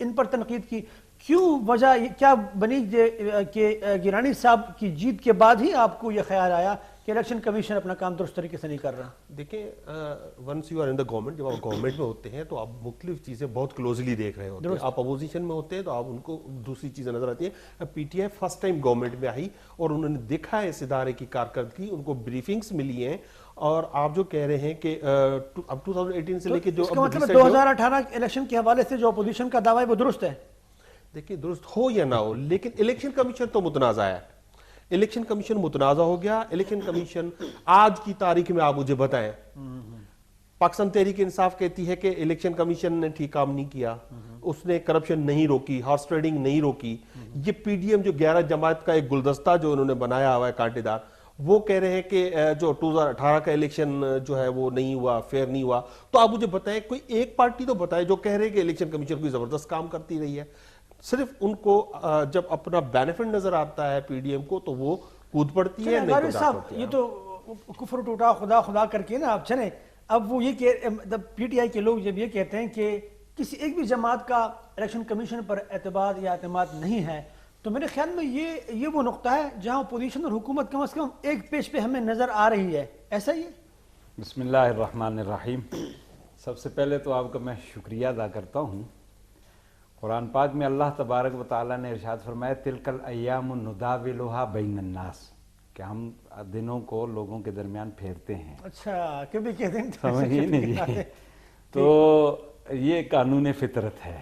ان پر تنقید کی. کیوں وجہ کیا بنی کہ گیلانی صاحب کی جیت کے بعد ہی آپ کو یہ خیال آیا کہ الیکشن کمیشن اپنا کام درست طریقے سے نہیں کر رہا؟ دیکھیں once you are in the government, جب آپ گورنمنٹ میں ہوتے ہیں تو آپ مختلف چیزیں بہت کلوزلی دیکھ رہے ہوتے ہیں. آپ اپوزیشن میں ہوتے ہیں تو آپ ان کو دوسری چیزیں نظر آتی ہیں. P T I first time government میں آئی اور انہوں نے دیکھا ہے اس ادارے کی کارکردگی، ان کو بریفنگز ملی ہیں. اور آپ جو کہہ رہے ہیں کہ اب 2018 سے لے کے جو اس کا مطلب 2018 الیکشن کے حوالے سے جو اپوزیشن کا دعویٰ ہے وہ درست ہے؟ دیکھیں درست ہو یا نہ ہو، لیکن الیکشن کمیشن تو متنازع ہے. الیکشن کمیشن متنازع ہو گیا. الیکشن کمیشن آج کی تاریخ میں آپ مجھے بتائیں، پاکستان تحریک انصاف کہتی ہے کہ الیکشن کمیشن نے ٹھیک کام نہیں کیا، اس نے کرپشن نہیں روکی، ہارس ٹریڈنگ نہیں روکی. یہ پی ڈی ایم جو 11 جماعت کا ایک گلدستہ جو انہوں نے بنایا ہوا ہے کانٹے دار، وہ کہہ رہے ہیں کہ جو 2018 کا الیکشن جو ہے وہ نہیں ہوا، فیئر نہیں ہوا. تو آپ مجھے بتائیں کوئی ایک پارٹی تو بتائے جو کہہ رہے ہیں کہ الیکشن کمیشن کوئی زبردست کام کرتی رہی ہے. صرف ان کو جب اپنا بینیفٹ نظر آتا ہے پی ڈی ایم کو تو وہ کود پڑتی ہے. غالب صاحب یہ تو کفر ٹوٹا خدا خدا کر کے نا آپ چلیں. اب وہ یہ کہ پی ٹی آئی کے لوگ جب یہ کہتے ہیں کہ کسی ایک بھی جماعت کا الیکشن کمیشن پر اعتماد یا اعتماد نہیں ہے، تو میرے خیال میں یہ وہ نقطہ ہے جہاں اپوزیشن اور حکومت کم از کم ایک پیج پہ ہمیں نظر آ رہی ہے. ایسا ہی ہے؟ بسم اللہ الرحمن الرحیم. سب سے پہلے تو آپ کا میں شکریہ ادا کرتا ہوں. قرآن پاک میں اللہ تبارک و تعالیٰ نے ارشاد فرمایا تلک الایام نداولھا بین الناس، کہ ہم دنوں کو لوگوں کے درمیان پھیرتے ہیں. اچھا کبھی کہتے ہیں سمجھے نہیں؟ تو یہ قانون فطرت ہے.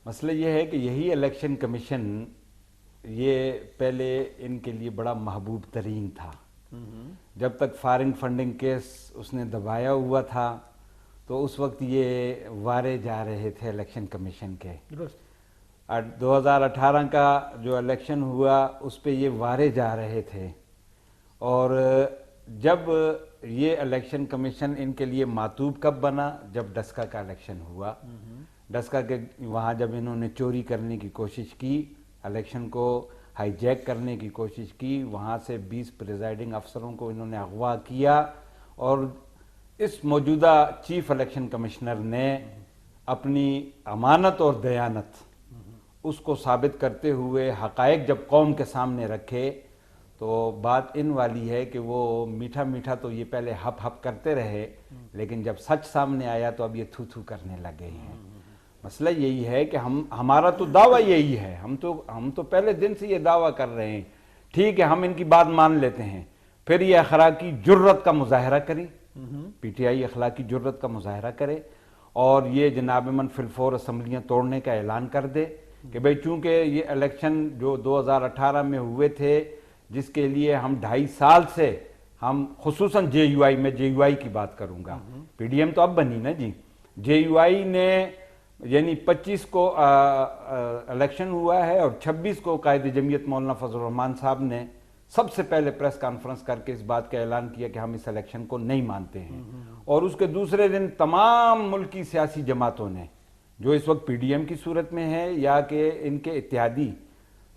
مسئلہ یہ ہے کہ یہی الیکشن کمیشن یہ پہلے ان کے لیے بڑا محبوب ترین تھا. جب تک فارن فنڈنگ کیس اس نے دبایا ہوا تھا تو اس وقت یہ وارے جا رہے تھے الیکشن کمیشن کے. 2018 کا جو الیکشن ہوا اس پہ یہ وارے جا رہے تھے. اور جب یہ الیکشن کمیشن ان کے لیے ماتوب کب بنا؟ جب ڈسکا کا الیکشن ہوا. ڈسکا کے وہاں جب انہوں نے چوری کرنے کی کوشش کی، الیکشن کو ہائی جیک کرنے کی کوشش کی، وہاں سے 20 پریزائڈنگ افسروں کو انہوں نے اغوا کیا، اور اس موجودہ چیف الیکشن کمشنر نے اپنی امانت اور دیانت اس کو ثابت کرتے ہوئے حقائق جب قوم کے سامنے رکھے تو بات ان والی ہے کہ وہ میٹھا میٹھا تو یہ پہلے ہپ ہپ کرتے رہے، لیکن جب سچ سامنے آیا تو اب یہ تھو تھو کرنے لگے ہیں. مسئلہ یہی ہے کہ ہمارا تو دعویٰ یہی ہے، ہم تو پہلے دن سے یہ دعویٰ کر رہے ہیں. ٹھیک ہے ہم ان کی بات مان لیتے ہیں، پھر یہ اخلاقی جرت کا مظاہرہ کریں، پی ٹی آئی اخلاقی جرت کا مظاہرہ کرے اور یہ جناب من فی الفور اسمبلیاں توڑنے کا اعلان کر دے کہ بھئی چونکہ یہ الیکشن جو 2018 میں ہوئے تھے جس کے لیے ہم 2.5 سال سے ہم خصوصاً جے یو آئی، میں جے یو آئی کی بات کروں گا، پی ڈی ایم تو اب بنی نا جی. جے یو آئی نے یعنی 25 کو الیکشن ہوا ہے اور 26 کو قائد جمعیت مولانا فضل الرحمان صاحب نے سب سے پہلے پریس کانفرنس کر کے اس بات کا اعلان کیا کہ ہم اس الیکشن کو نہیں مانتے ہیں. اور اس کے دوسرے دن تمام ملکی سیاسی جماعتوں نے جو اس وقت پی ڈی ایم کی صورت میں ہے یا کہ ان کے اتحادی،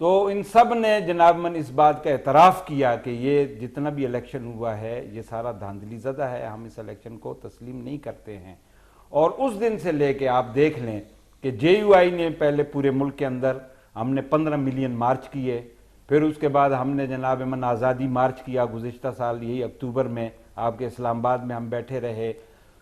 تو ان سب نے جناب من اس بات کا اعتراف کیا کہ یہ جتنا بھی الیکشن ہوا ہے یہ سارا دھاندلی زدہ ہے، ہم اس الیکشن کو تسلیم نہیں کرتے ہیں. اور اس دن سے لے کے آپ دیکھ لیں کہ جے یو آئی نے پہلے پورے ملک کے اندر ہم نے 15 ملین مارچ کیے، پھر اس کے بعد ہم نے جناب من آزادی مارچ کیا گزشتہ سال یہی اکتوبر میں آپ کے اسلام آباد میں ہم بیٹھے رہے.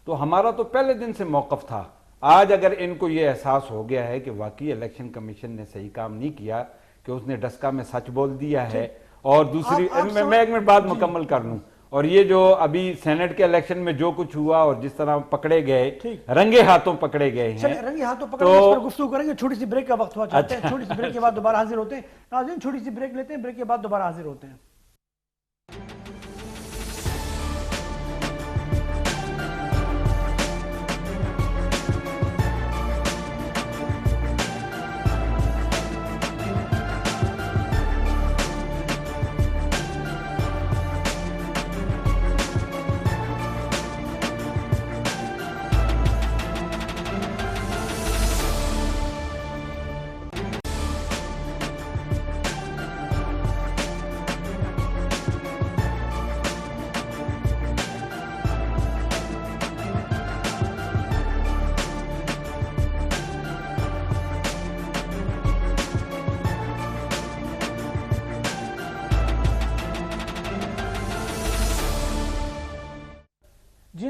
تو ہمارا تو پہلے دن سے موقف تھا. آج اگر ان کو یہ احساس ہو گیا ہے کہ واقعی الیکشن کمیشن نے صحیح کام نہیں کیا کہ اس نے ڈسکا میں سچ بول دیا ہے، اور دوسری میں ایک منٹ بعد مکمل کر لوں، اور یہ جو ابھی سینٹ کے الیکشن میں جو کچھ ہوا اور جس طرح پکڑے گئے رنگے ہاتھوں پکڑے گئے ہیں، رنگے ہاتھوں پکڑے گئے، اس پر گفتگو کریں گے. چھوٹی سی بریک کا وقت ہوا چاہتے ہیں، چھوٹی سی بریک کے بعد دوبارہ حاضر ہوتے ہیں. ناظرین چھوٹی سی بریک لیتے ہیں، بریک کے بعد دوبارہ حاضر ہوتے ہیں.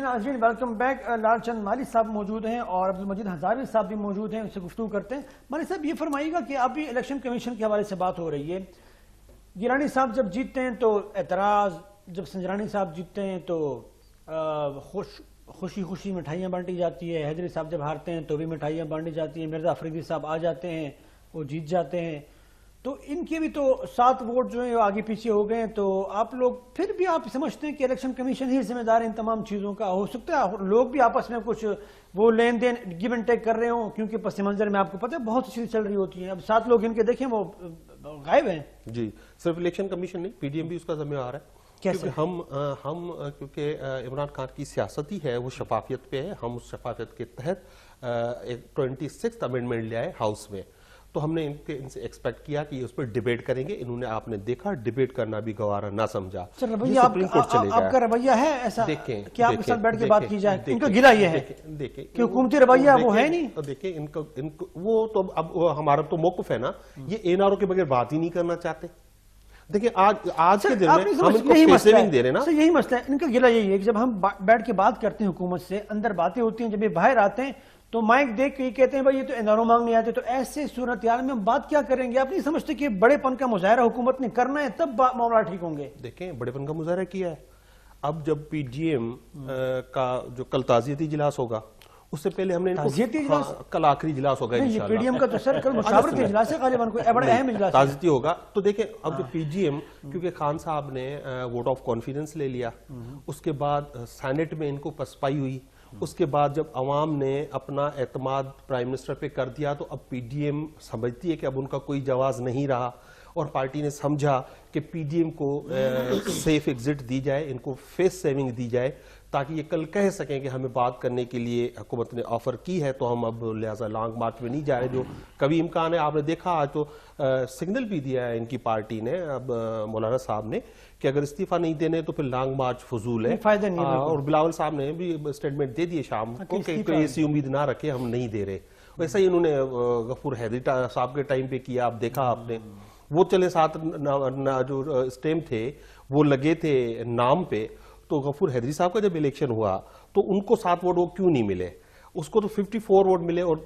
ناظرین ویلکم بیک. لال چند مالی صاحب موجود ہیں اور عبدالمجید ہزاروی صاحب بھی موجود ہیں, ان سے گفتگو کرتے ہیں. مالی صاحب یہ فرمائیے گا کہ ابھی الیکشن کمیشن کے حوالے سے بات ہو رہی ہے. گیلانی صاحب جب جیتتے ہیں تو اعتراض, جب سنجرانی صاحب جیتتے ہیں تو خوشی خوشی مٹھائیاں بانٹی جاتی ہے, حیدری صاحب جب ہارتے ہیں تو بھی مٹھائیاں بانٹی جاتی ہیں, مرزا فریدی صاحب آ جاتے ہیں وہ جیت جاتے ہیں. تو ان کے بھی تو 7 ووٹ جو ہیں وہ آگے پیچھے ہو گئے ہیں. تو آپ لوگ پھر بھی آپ سمجھتے ہیں کہ الیکشن کمیشن ہی ذمہ دار ان تمام چیزوں کا؟ ہو سکتا ہے لوگ بھی آپس میں کچھ وہ لین دین گیو اینڈ ٹیک کر رہے ہوں, کیونکہ پس منظر میں آپ کو پتہ ہے بہت سی چیزیں چل رہی ہوتی ہیں. اب 7 لوگ ان کے دیکھیں وہ غائب ہیں. جی صرف الیکشن کمیشن نہیں, پی ڈی ایم بھی اس کا ذمہ دار ہے. کیونکہ ہم کیونکہ عمران خان کی سیاست ہی ہے وہ شفافیت پہ ہے. ہم اس شفافیت کے تحت ایک 26th امینڈمنٹ لے آئے ہاؤس میں, تو ہم نے ان سے ایکسپیکٹ کیا کہ اس پر ڈیبیٹ کریں گے. انہوں نے آپ نے دیکھا ڈیبیٹ کرنا بھی گوارا نہ سمجھا. آپ کا رویہ ہے ایسا کہ آپ کے ساتھ بیٹھ کے بات کی جائے؟ ان کا گلہ یہ ہے دیکھیں کہ حکومتی رویہ وہ ہے نہیں. دیکھیں وہ تو اب ہمارا تو موقف ہے نا, یہ این آر او کے بغیر بات ہی نہیں کرنا چاہتے. دیکھیں آج کے دن میں ہم ان کو فیسنگ دے رہے نا, یہی مسئلہ ہے ان کا گلہ یہی ہے کہ جب ہم بیٹھ کے بات کرتے ہیں حکومت سے, اندر باتیں ہوتی ہیں, جب یہ باہر آتے ہیں تو مائک دیکھ کے یہ کہتے ہیں بھائی یہ تو انارو مانگنے آتے. تو ایسے صورتحال میں ہم بات کیا کریں گے؟ آپ نہیں سمجھتے کہ بڑے پن کا مظاہرہ حکومت نے کرنا ہے تب معاملہ ٹھیک ہوں گے؟ دیکھیں بڑے پن کا مظاہرہ کیا ہے. اب جب پی ڈی ایم کا جو کل تعزیتی اجلاس ہوگا, اس سے پہلے ہم نے کل آخری اجلاس ہوگا پی ڈی ایم کا تو سر کل مشاورتی اجلاس ہے غالباً, کوئی بڑا اہم اجلاس تعزیتی ہوگا. تو دیکھیں اب جو پی ڈی ایم, کیونکہ خان صاحب نے ووٹ آف کانفیڈنس لے لیا, اس کے بعد سینٹ میں ان کو پسپائی ہوئی, اس کے بعد جب عوام نے اپنا اعتماد پرائم منسٹر پہ کر دیا تو اب پی ڈی ایم سمجھتی ہے کہ اب ان کا کوئی جواز نہیں رہا, اور پارٹی نے سمجھا کہ پی ڈی ایم کو سیف ایگزٹ دی جائے, ان کو فیس سیونگ دی جائے, تاکہ یہ کل کہہ سکیں کہ ہمیں بات کرنے کے لیے حکومت نے آفر کی ہے. تو ہم اب لہٰذا لانگ مارچ میں نہیں جا رہے, جو کبھی امکان ہے. آپ نے دیکھا آج تو سگنل بھی دیا ہے ان کی پارٹی نے, اب مولانا صاحب نے, کہ اگر استعفیٰ نہیں دینے تو پھر لانگ مارچ فضول ہے. اور بلاول صاحب نے بھی اسٹیٹمنٹ دے دیے شام کو کہ ایسی امید نہ رکھے, ہم نہیں دے رہے. ویسا ہی انہوں نے غفور حیدری صاحب کے ٹائم پہ کیا. آپ دیکھا آپ نے, وہ چلے ساتھ جو اسٹیم تھے وہ لگے تھے نام پہ. تو غفور حیدری صاحب کا جب الیکشن ہوا تو ان کو 7 ووٹ وہ کیوں نہیں ملے؟ اس کو تو 54 ووٹ ملے, اور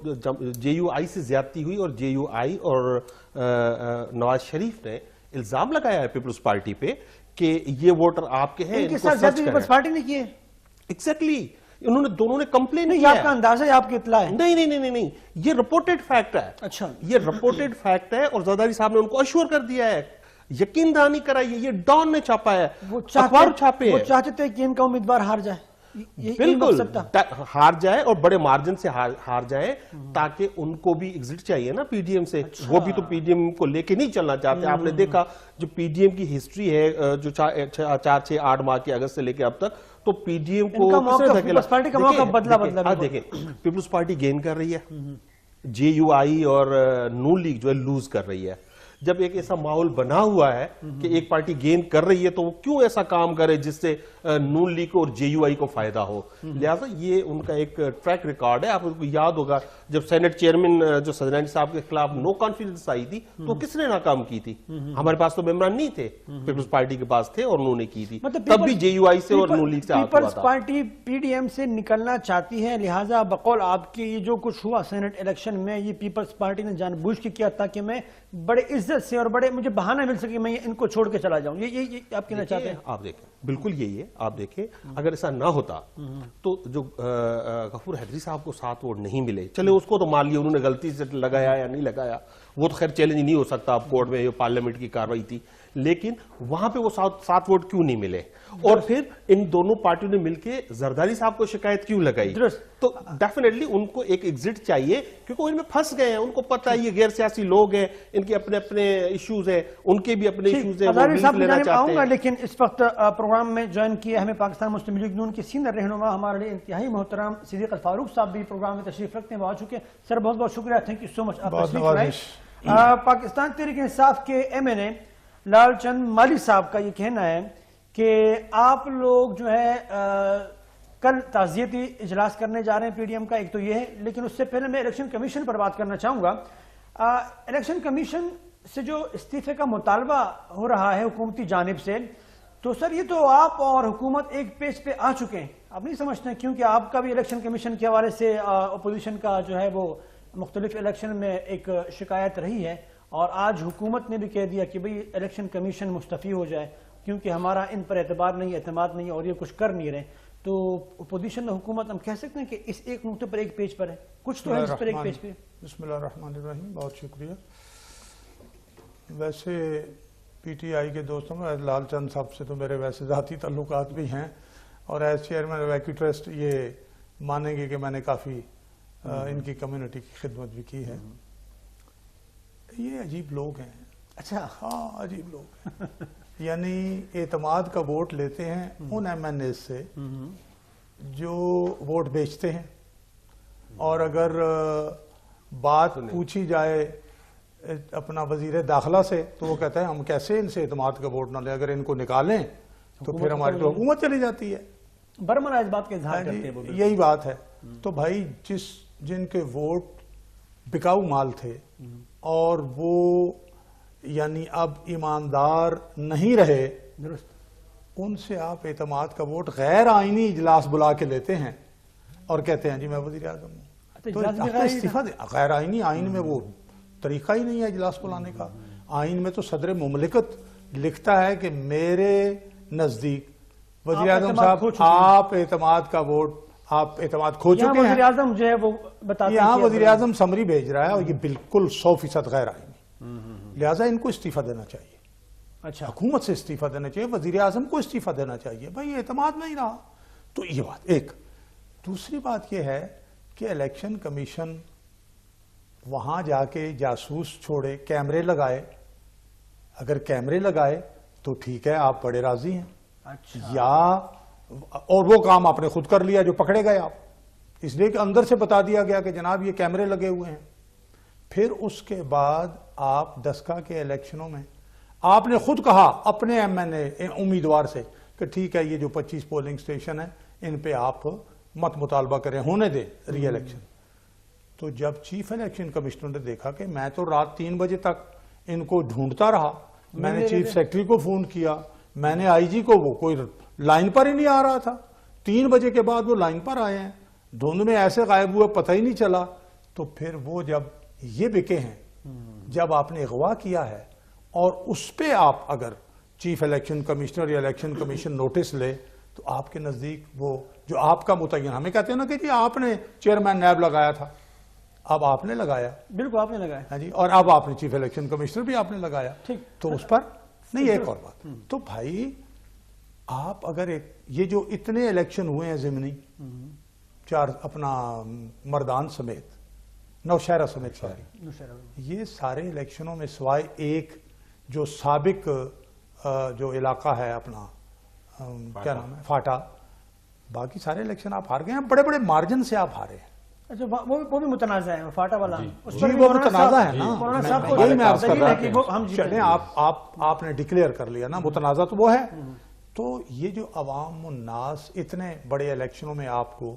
جے یو آئی سے زیادتی ہوئی, اور جے یو آئی اور نواز شریف نے الزام لگایا ہے پیپلز پارٹی پہ کہ یہ ووٹر آپ کے ہیں, ان کو سرچ کریں. پیپلز پارٹی نے کیے ایگزیکٹلی, انہوں نے دونوں نے کمپلین کیا. آپ کا اندازہ ہے, آپ کی اطلاع ہے؟ نہیں, یہ رپورٹڈ فیکٹ ہے. اچھا, یہ رپورٹڈ فیکٹ ہے, اور زرداری صاحب نے ان کو اشور کر دیا ہے, یقین دہانی کرائی ہے. یہ ڈان نے چھاپا ہے, اخبار چھاپے ہیں. وہ چاہتے تھے کہ ان کا امیدوار ہار جائے, بالکل ہار جائے, اور بڑے مارجن سے ہار جائے, تاکہ ان کو بھی ایگزٹ چاہیے نا پی ڈی ایم سے. وہ بھی تو پی ڈی ایم کو لے کے نہیں چلنا چاہتے. آپ نے دیکھا جو پی ڈی ایم کی ہسٹری ہے جو 4-6-8 ماہ کے اگست سے لے کے اب تک, تو پی ڈی ایم کو دیکھیں پیپلز پارٹی گین کر رہی ہے, جے یو آئی اور نون لیگ جو ہے لوز کر رہی ہے. جب ایک ایسا ماحول بنا ہوا ہے کہ ایک پارٹی گین کر رہی ہے, تو وہ کیوں ایسا کام کرے جس سے نون لیگ اور جے یو آئی کو فائدہ ہو؟ لہٰذا یہ ان کا ایک ٹریک ریکارڈ ہے. آپ کو یاد ہوگا جب سینٹ چیئرمین جو سجنانی صاحب کے خلاف نو کانفیڈنس آئی تھی, تو کس نے ناکام کی تھی؟ ہمارے پاس تو ممبران نہیں تھے, پیپلز پارٹی کے پاس تھے, اور انہوں نے کی تھی. تب بھی جے یو آئی سے اور نون لیگ سے Peoples Party P D M سے نکلنا چاہتی ہے, لہٰذا بقول آپ کی یہ جو کچھ ہوا سینٹ الیکشن میں, یہ پیپلز پارٹی نے جان بوجھ کے کیا تاکہ میں بڑے عزت سے اور بڑے مجھے بہانہ مل سکے میں ان کو چھوڑ کے چلا جاؤں. یہ آپ کہنا چاہتے ہیں؟ آپ دیکھیں بالکل یہی ہے. آپ دیکھیں اگر ایسا نہ ہوتا تو جو غفور حیدری صاحب کو 7 ووٹ نہیں ملے, چلے اس کو تو مان لیا انہوں نے غلطی سے لگایا یا نہیں لگایا, وہ تو خیر چیلنج نہیں ہو سکتا اب کورٹ میں, یہ پارلیمنٹ کی کاروائی تھی. لیکن وہاں پہ وہ 7 ووٹ کیوں نہیں ملے؟ اور پھر ان دونوں پارٹیوں نے مل کے زرداری صاحب کو شکایت کیوں لگائی؟ تو ڈیفینیٹلی ان کو ایک ایگزٹ چاہیے, کیونکہ وہ ان میں پھنس گئے ہیں. ان کو پتہ ہے یہ غیر سیاسی لوگ ہیں, ان کے اپنے اپنے ایشوز ہیں, ان کے بھی اپنے ایشوز ہیں, وہ ملک لینا چاہتے ہیں. لیکن اس وقت پروگرام میں جوائن کیا ہمیں پاکستان مسلم لیگ نون کے سینئر رہنما ہمارے لیے انتہائی محترم صدیق الفاروق صاحب بھی پروگرام میں تشریف رکھتے ہیں, وہ آ چکے ہیں. سر بہت بہت شکریہ, تھینک یو سو مچ. آپ تشریف لائے. پاکستان تحریک انصاف کے ایم این اے لال چند مالی صاحب کا یہ کہنا ہے کہ آپ لوگ جو ہے کل تعزیتی اجلاس کرنے جا رہے ہیں پی ڈی ایم کا, ایک تو یہ ہے. لیکن اس سے پہلے میں الیکشن کمیشن پر بات کرنا چاہوں گا. الیکشن کمیشن سے جو استعفے کا مطالبہ ہو رہا ہے حکومتی جانب سے, تو سر یہ تو آپ اور حکومت ایک پیج پہ آ چکے ہیں. آپ نہیں سمجھتے ہیں کیونکہ آپ کا بھی الیکشن کمیشن کے حوالے سے اپوزیشن کا جو ہے وہ مختلف الیکشن میں ایک شکایت رہی ہے، اور آج حکومت نے بھی کہہ دیا کہ بھئی الیکشن کمیشن مستعفی ہو جائے کیونکہ ہمارا ان پر اعتبار نہیں، اعتماد نہیں اور یہ کچھ کر نہیں رہے. تو اپوزیشن حکومت ہم کہہ سکتے ہیں کہ اس ایک نقطے پر ایک پیج پر ہے، کچھ تو ہے جس پر ایک پیج پہ. بسم اللہ الرحمن الرحیم. بہت شکریہ. ویسے پی ٹی آئی کے دوستوں میں لال چند صاحب سے تو میرے ویسے ذاتی تعلقات بھی ہیں، اور ایز چیئرمین ویکی ٹرسٹ یہ مانیں گے کہ میں نے کافی ان کی کمیونٹی کی خدمت بھی کی ہے. یہ عجیب لوگ ہیں. اچھا. ہاں عجیب لوگ ہیں. یعنی اعتماد کا ووٹ لیتے ہیں ان ایم این اے سے جو ووٹ بیچتے ہیں، اور اگر بات پوچھی جائے اپنا وزیر داخلہ سے تو وہ کہتا ہے ہم کیسے ان سے اعتماد کا ووٹ نہ لیں، اگر ان کو نکالیں تو پھر ہماری تو حکومت چلی جاتی ہے. برملا اس بات کا اظہار کرتے ہیں. یہی بات ہے. تو بھائی جن کے ووٹ بکاؤ مال تھے اور وہ یعنی اب ایماندار نہیں رہے، درست، ان سے آپ اعتماد کا ووٹ غیر آئینی اجلاس بلا کے لیتے ہیں اور کہتے ہیں جی میں وزیر اعظم ہوں. تو استعفیٰ غیر آئینی، آئین میں وہ طریقہ ہی نہیں ہے اجلاس بلانے کا. آئین میں تو صدر مملکت لکھتا ہے کہ میرے نزدیک وزیر اعظم صاحب آپ اعتماد کا ووٹ، آپ اعتماد کھو چکے ہیں. وزیر اعظم جو ہے وہ بتاتے ہیں یہاں وزیر اعظم سمری بھیج رہا ہے اور یہ بالکل 100% غیر آئینی. لہٰذا ان کو استعفیٰ دینا چاہیے. اچھا، حکومت سے استعفیٰ دینا چاہیے، وزیر اعظم کو استعفیٰ دینا چاہیے. بھائی اعتماد نہیں رہا. تو یہ بات ایک. دوسری بات یہ ہے کہ الیکشن کمیشن وہاں جا کے جاسوس چھوڑے، کیمرے لگائے. اگر کیمرے لگائے تو ٹھیک ہے، آپ بڑے راضی ہیں. یا اور وہ کام آپ نے خود کر لیا جو پکڑے گئے آپ، اس لیے کہ اندر سے بتا دیا گیا کہ جناب یہ کیمرے لگے ہوئے ہیں. پھر اس کے بعد آپ دسکا کے الیکشنوں میں آپ نے خود کہا اپنے ایم این اے امیدوار سے کہ ٹھیک ہے یہ جو 25 پولنگ سٹیشن ہیں ان پہ آپ مت مطالبہ کریں، ہونے دیں ری الیکشن. تو جب چیف الیکشن کمشنر نے دیکھا کہ میں تو رات 3 بجے تک ان کو ڈھونڈتا رہا، میں نے چیف سیکرٹری کو فون کیا، میں نے آئی جی کو، وہ کوئی لائن پر ہی نہیں آ رہا تھا. 3 بجے کے بعد وہ لائن پر آئے ہیں، دھند میں ایسے غائب ہوئے پتہ ہی نہیں چلا. تو پھر وہ جب یہ بکے ہیں، جب آپ نے اغوا کیا ہے اور اس پہ آپ اگر چیف الیکشن کمشنر یا الیکشن کمیشن نوٹس لے تو آپ کے نزدیک وہ جو آپ کا متعین، ہمیں کہتے ہیں نا کہ جی آپ نے چیئرمین نیب لگایا تھا، اب آپ نے لگایا. بالکل آپ نے لگایا. ہاں جی. اور اب آپ نے چیف الیکشن کمشنر بھی آپ نے لگایا. تو اس پر نہیں. ایک اور بات، تو بھائی آپ اگر یہ جو اتنے الیکشن ہوئے ہیں ضمنی، 4 اپنا مردان سمیت، نوشہرہ سمیت ساری، یہ سارے الیکشنوں میں سوائے ایک جو سابق جو علاقہ ہے اپنا کیا نام ہے فاٹا، باقی سارے الیکشن آپ ہار گئے ہیں. بڑے بڑے مارجن سے آپ ہارے ہیں. اچھا، وہ بھی متنازع ہے فاٹا والا. جی وہ متنازع ہے نا. یہی میں آپ چلیں آپ نے ڈکلیئر کر لیا نا، متنازع تو وہ ہے. تو یہ جو عوام الناس اتنے بڑے الیکشنوں میں آپ کو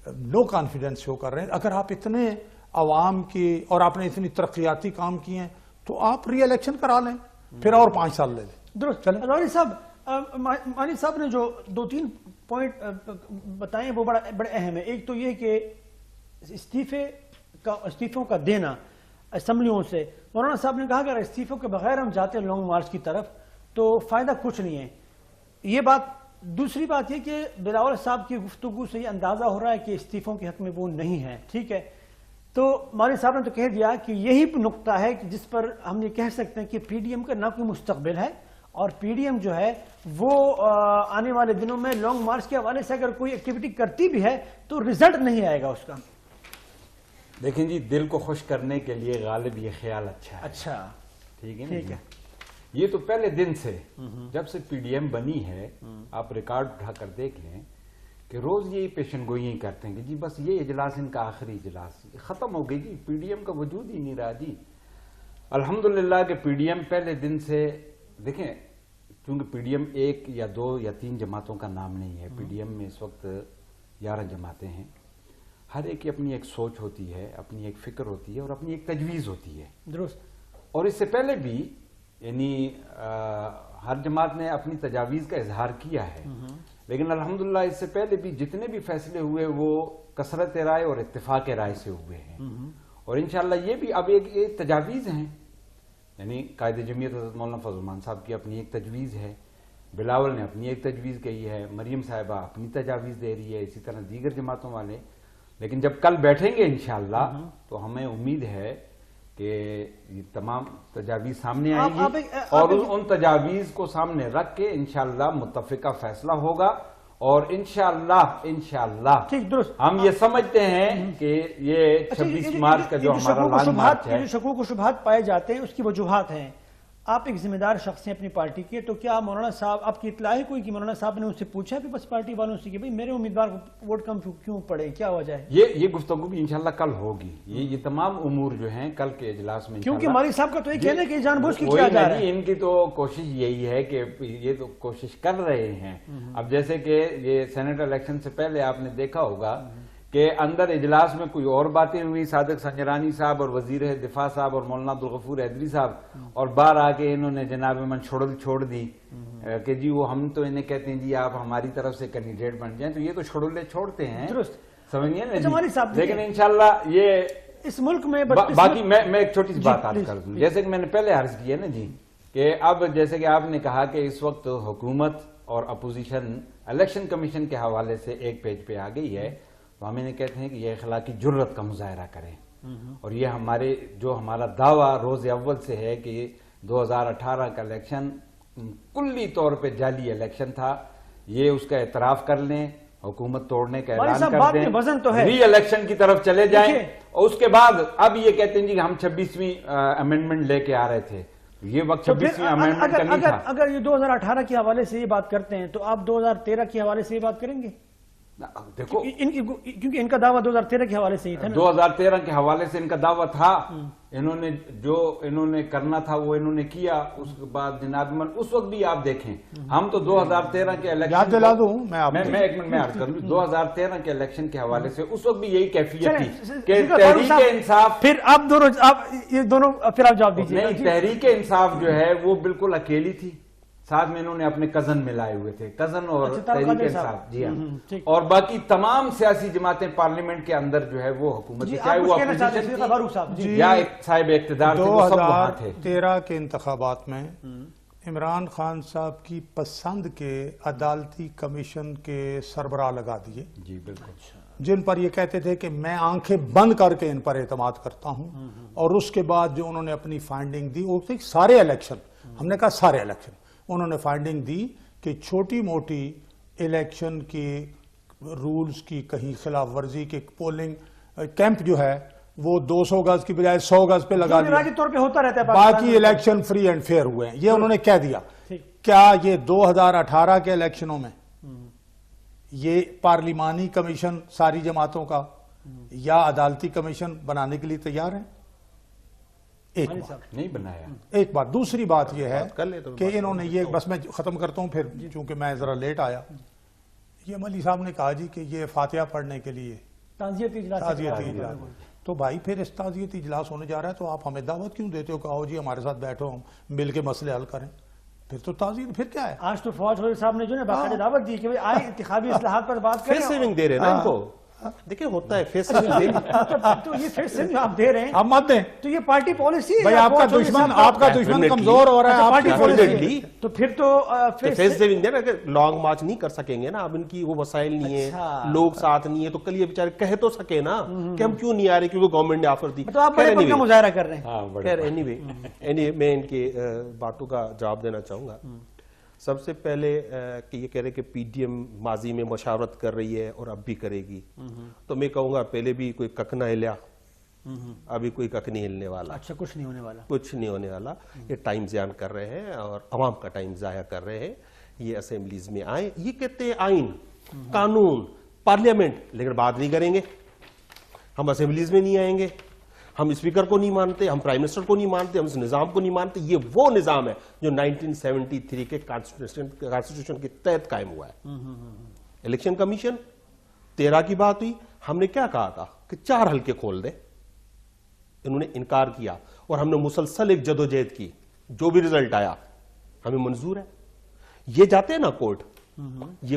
نو کانفیڈنس شو کر رہے ہیں، اگر آپ اتنے عوام کی اور آپ نے اتنی ترقیاتی کام کیے ہیں تو آپ ری الیکشن کرا لیں، پھر اور 5 سال لے لیں. درست. مانی صاحب نے جو 2-3 پوائنٹ بتائے وہ بڑے اہم ہے. ایک تو یہ کہ استعفوں کا دینا اسمبلیوں سے. مولانا صاحب نے کہا کہ اگر استعفوں کے بغیر ہم جاتے ہیں لانگ مارچ کی طرف تو فائدہ کچھ نہیں ہے. یہ بات. دوسری بات یہ کہ بلاول صاحب کی گفتگو سے یہ اندازہ ہو رہا ہے کہ استعفوں کے حق میں وہ نہیں ہے. ٹھیک ہے، تو مولوی صاحب نے تو کہہ دیا کہ یہی نقطہ ہے جس پر ہم یہ کہہ سکتے ہیں کہ پی ڈی ایم کا نہ کوئی مستقبل ہے، اور پی ڈی ایم جو ہے وہ آنے والے دنوں میں لانگ مارچ کے حوالے سے اگر کوئی ایکٹیویٹی کرتی بھی ہے تو رزلٹ نہیں آئے گا اس کا. دیکھیں جی، دل کو خوش کرنے کے لیے غالب یہ خیال اچھا ہے. اچھا ٹھیک ہے. یہ تو پہلے دن سے جب سے پی ڈی ایم بنی ہے، آپ ریکارڈ اٹھا کر دیکھ لیں کہ روز یہی پیشن گوئیاں کرتے ہیں کہ جی بس یہ اجلاس ان کا آخری اجلاس ختم ہو گئی جی، پی ڈی ایم کا وجود ہی نہیں رہا جی. الحمدللہ کہ پی ڈی ایم پہلے دن سے دیکھیں، کیونکہ پی ڈی ایم 1 یا 2 یا 3 جماعتوں کا نام نہیں ہے. پی ڈی ایم میں اس وقت 11 جماعتیں ہیں. ہر ایک کی اپنی ایک سوچ ہوتی ہے، اپنی ایک فکر ہوتی ہے اور اپنی ایک تجویز ہوتی ہے. درست. اور اس سے پہلے بھی یعنی ہر جماعت نے اپنی تجاویز کا اظہار کیا ہے، لیکن الحمدللہ اس سے پہلے بھی جتنے بھی فیصلے ہوئے وہ کثرت رائے اور اتفاق رائے سے ہوئے ہیں، اور انشاءاللہ یہ بھی اب ایک تجاویز ہیں، یعنی قائد جمعیت حضرت مولانا فضل الرحمان صاحب کی اپنی ایک تجویز ہے، بلاول نے اپنی ایک تجویز کہی ہے، مریم صاحبہ اپنی تجاویز دے رہی ہے، اسی طرح دیگر جماعتوں والے. لیکن جب کل بیٹھیں گے انشاءاللہ تو ہمیں امید ہے کہ یہ تمام تجاویز سامنے آئیں گی اور ان تجاویز کو سامنے رکھ کے انشاءاللہ متفقہ فیصلہ ہوگا. اور انشاءاللہ ہم یہ سمجھتے ہیں کہ یہ 26 مارچ کا جو ہمارا لانگ مارچ ہے، جو شکوک و شبہات پائے جاتے ہیں اس کی وجوہات ہیں. آپ ایک ذمہ دار شخص ہیں اپنی پارٹی کے، تو کیا مولانا صاحب آپ کی اطلاع ہے کوئی کہ مولانا صاحب نے ان سے پوچھا بھی بس پارٹی والوں سے کہ بھئی میرے امیدوار کو ووٹ کم کیوں پڑے، کیا وجہ ہے؟ یہ گفتگو بھی انشاءاللہ کل ہوگی. یہ تمام امور جو ہیں کل کے اجلاس میں، کیونکہ مالی صاحب کا تو یہ کہنا ہے کہ جان بوجھ کے کیا جا رہا ہے. ان کی تو کوشش یہی ہے کہ یہ تو کوشش کر رہے ہیں. اب جیسے کہ یہ سینٹ الیکشن سے پہلے آپ نے دیکھا ہوگا کہ اندر اجلاس میں کوئی اور باتیں ہوئی، صادق سنجرانی صاحب اور وزیر دفاع صاحب اور مولانا عبدالغفور حیدری صاحب، اور باہر آ کے انہوں نے جناب من چھوڑ دی کہ جی وہ ہم تو انہیں کہتے ہیں جی آپ ہماری طرف سے کینڈیڈیٹ بن جائیں، تو یہ تو چھوڑلے چھوڑتے ہیں، سمجھیے نا. لیکن انشاءاللہ یہ اس ملک میں باقی میں ایک چھوٹی سی بات عرض کر دوں، جیسے کہ میں نے پہلے عرض کی ہے نا جی، کہ اب جیسے کہ آپ نے کہا کہ اس وقت حکومت اور اپوزیشن الیکشن کمیشن کے حوالے سے ایک پیج پہ آ گئی ہے، تو ہم انہیں کہتے ہیں کہ یہ اخلاقی جرت کا مظاہرہ کریں. اور یہ ہمارا دعویٰ روز اول سے ہے کہ 2018 کا الیکشن کلی طور پہ جعلی الیکشن تھا، یہ اس کا اعتراف کر لیں، حکومت توڑنے کا اعلان کر دیں، ری الیکشن کی طرف چلے جائیں. اور اس کے بعد اب یہ کہتے ہیں جی ہم 26ویں امینڈمنٹ لے کے آ رہے تھے، یہ وقت 26ویں امینڈمنٹ کا نہیں تھا. اگر یہ 2018 کے حوالے سے یہ بات کرتے ہیں تو آپ 2013 کے حوالے سے یہ بات کریں گے؟ دیکھو کیونکہ ان کا دعویٰ 2013 کے حوالے سے ہی تھا. 2013 کے حوالے سے ان کا دعویٰ تھا، انہوں نے کرنا تھا وہ انہوں نے کیا. اس کے بعد جناب من اس وقت بھی آپ دیکھیں ہم تو 2013 کے الیکشن یاد دلا دوں میں ایک منٹ میں عرض کروں 2013 کے الیکشن کے حوالے سے اس وقت بھی یہی کیفیت تھی کہ تحریک انصاف، پھر آپ دونوں پھر آپ جواب دیجیے. نہیں، تحریک انصاف جو ہے وہ بالکل اکیلی تھی، ساتھ میں انہوں نے اپنے کزن ملائے ہوئے تھے، کزن اور تحریک انصاف، جی ہاں، اور باقی تمام سیاسی جماعتیں پارلیمنٹ کے اندر جو ہے وہ حکومت چاہے وہ اپوزیشن تھی یا صاحب اقتدار تھے، وہ سب وہاں تھے. 2013 کے انتخابات میں عمران خان صاحب کی پسند کے عدالتی کمیشن کے سربراہ لگا دیے، جی بالکل، جن پر یہ کہتے تھے کہ میں آنکھیں بند کر کے ان پر اعتماد کرتا ہوں. اور اس کے بعد جو انہوں نے اپنی فائنڈنگ دی وہ تھی سارے الیکشن، ہم نے کہا سارے الیکشن، انہوں نے فائنڈنگ دی کہ چھوٹی موٹی الیکشن کی رولز کی کہیں خلاف ورزی کے پولنگ کیمپ جو ہے وہ 200 گز کی بجائے 100 گز پہ لگا دیا، طور پہ ہوتا رہتا ہے، باقی الیکشن فری اینڈ فیئر ہوئے ہیں. یہ انہوں نے کہہ دیا. کیا یہ 2018 کے الیکشنوں میں یہ پارلیمانی کمیشن ساری جماعتوں کا یا عدالتی کمیشن بنانے کے لیے تیار ہیں؟ ایک بات نہیں بنایا. ایک بات. دوسری بات یہ ہے کہ انہوں نے یہ، بس میں ختم کرتا ہوں پھر چونکہ میں ذرا لیٹ آیا، یہ ملی صاحب نے کہا جی کہ یہ فاتحہ پڑھنے کے لیے تعزیتی اجلاس، تو بھائی پھر اس تعزیتی اجلاس ہونے جا رہا ہے تو آپ ہمیں دعوت کیوں دیتے ہو کہ آؤ جی ہمارے ساتھ بیٹھو ہم مل کے مسئلے حل کریں؟ پھر تو تعزیت پھر کیا ہے؟ آج تو فواد چودھری صاحب نے جو ہے باقاعدہ دعوت دی کہ آئے انتخابی اصلاحات پر بات کریں. فیس سیونگ دے رہے ہیں نا ان کو، دیکھیں ہوتا ہے فیس سیونگ دے تو یہ فیس سیونگ آپ دے رہے ہیں، آپ مت دیں تو یہ پارٹی پالیسی ہے. بھائی آپ کا دشمن کمزور ہو رہا ہے، پارٹی Definitely. پالیسی، تو پھر تو فیس سیونگ دے نا کہ لانگ مارچ نہیں کر سکیں گے نا، اب ان کی وہ وسائل نہیں ہیں، لوگ ساتھ نہیں ہیں، تو کل یہ بیچارے کہہ تو سکے نا کہ ہم کیوں نہیں آ رہے کیونکہ گورنمنٹ نے آفر دی. تو آپ بڑے پن کا مظاہرہ کر رہے ہیں. خیر اینی میں ان کے باتوں کا جواب دینا چاہوں گا. سب سے پہلے کہ یہ کہہ رہے کہ پی ڈی ایم ماضی میں مشاورت کر رہی ہے اور اب بھی کرے گی، تو میں کہوں گا پہلے بھی کوئی کک نہ ہلیا، ابھی کوئی کک نہیں ہلنے والا. اچھا، کچھ نہیں ہونے والا، کچھ نہیں ہونے والا. یہ ٹائم ضائع کر رہے ہیں اور عوام کا ٹائم ضائع کر رہے ہیں. یہ اسمبلیز میں آئیں، یہ کہتے ہیں آئین، قانون، پارلیمنٹ، لیکن بات نہیں کریں گے. ہم اسمبلیز میں نہیں آئیں گے، ہم اسپیکر کو نہیں مانتے، ہم پرائم منسٹر کو نہیں مانتے، ہم اس نظام کو نہیں مانتے. یہ وہ نظام ہے جو 1973 کے کانسٹیٹیوشن کے تحت قائم ہوا ہے. الیکشن کمیشن 13 کی بات ہوئی، ہم نے کیا کہا تھا کہ 4 حلقے کھول دے، انہوں نے انکار کیا اور ہم نے مسلسل ایک جدوجہد کی. جو بھی رزلٹ آیا ہمیں منظور ہے. یہ جاتے ہیں نا کورٹ، یہ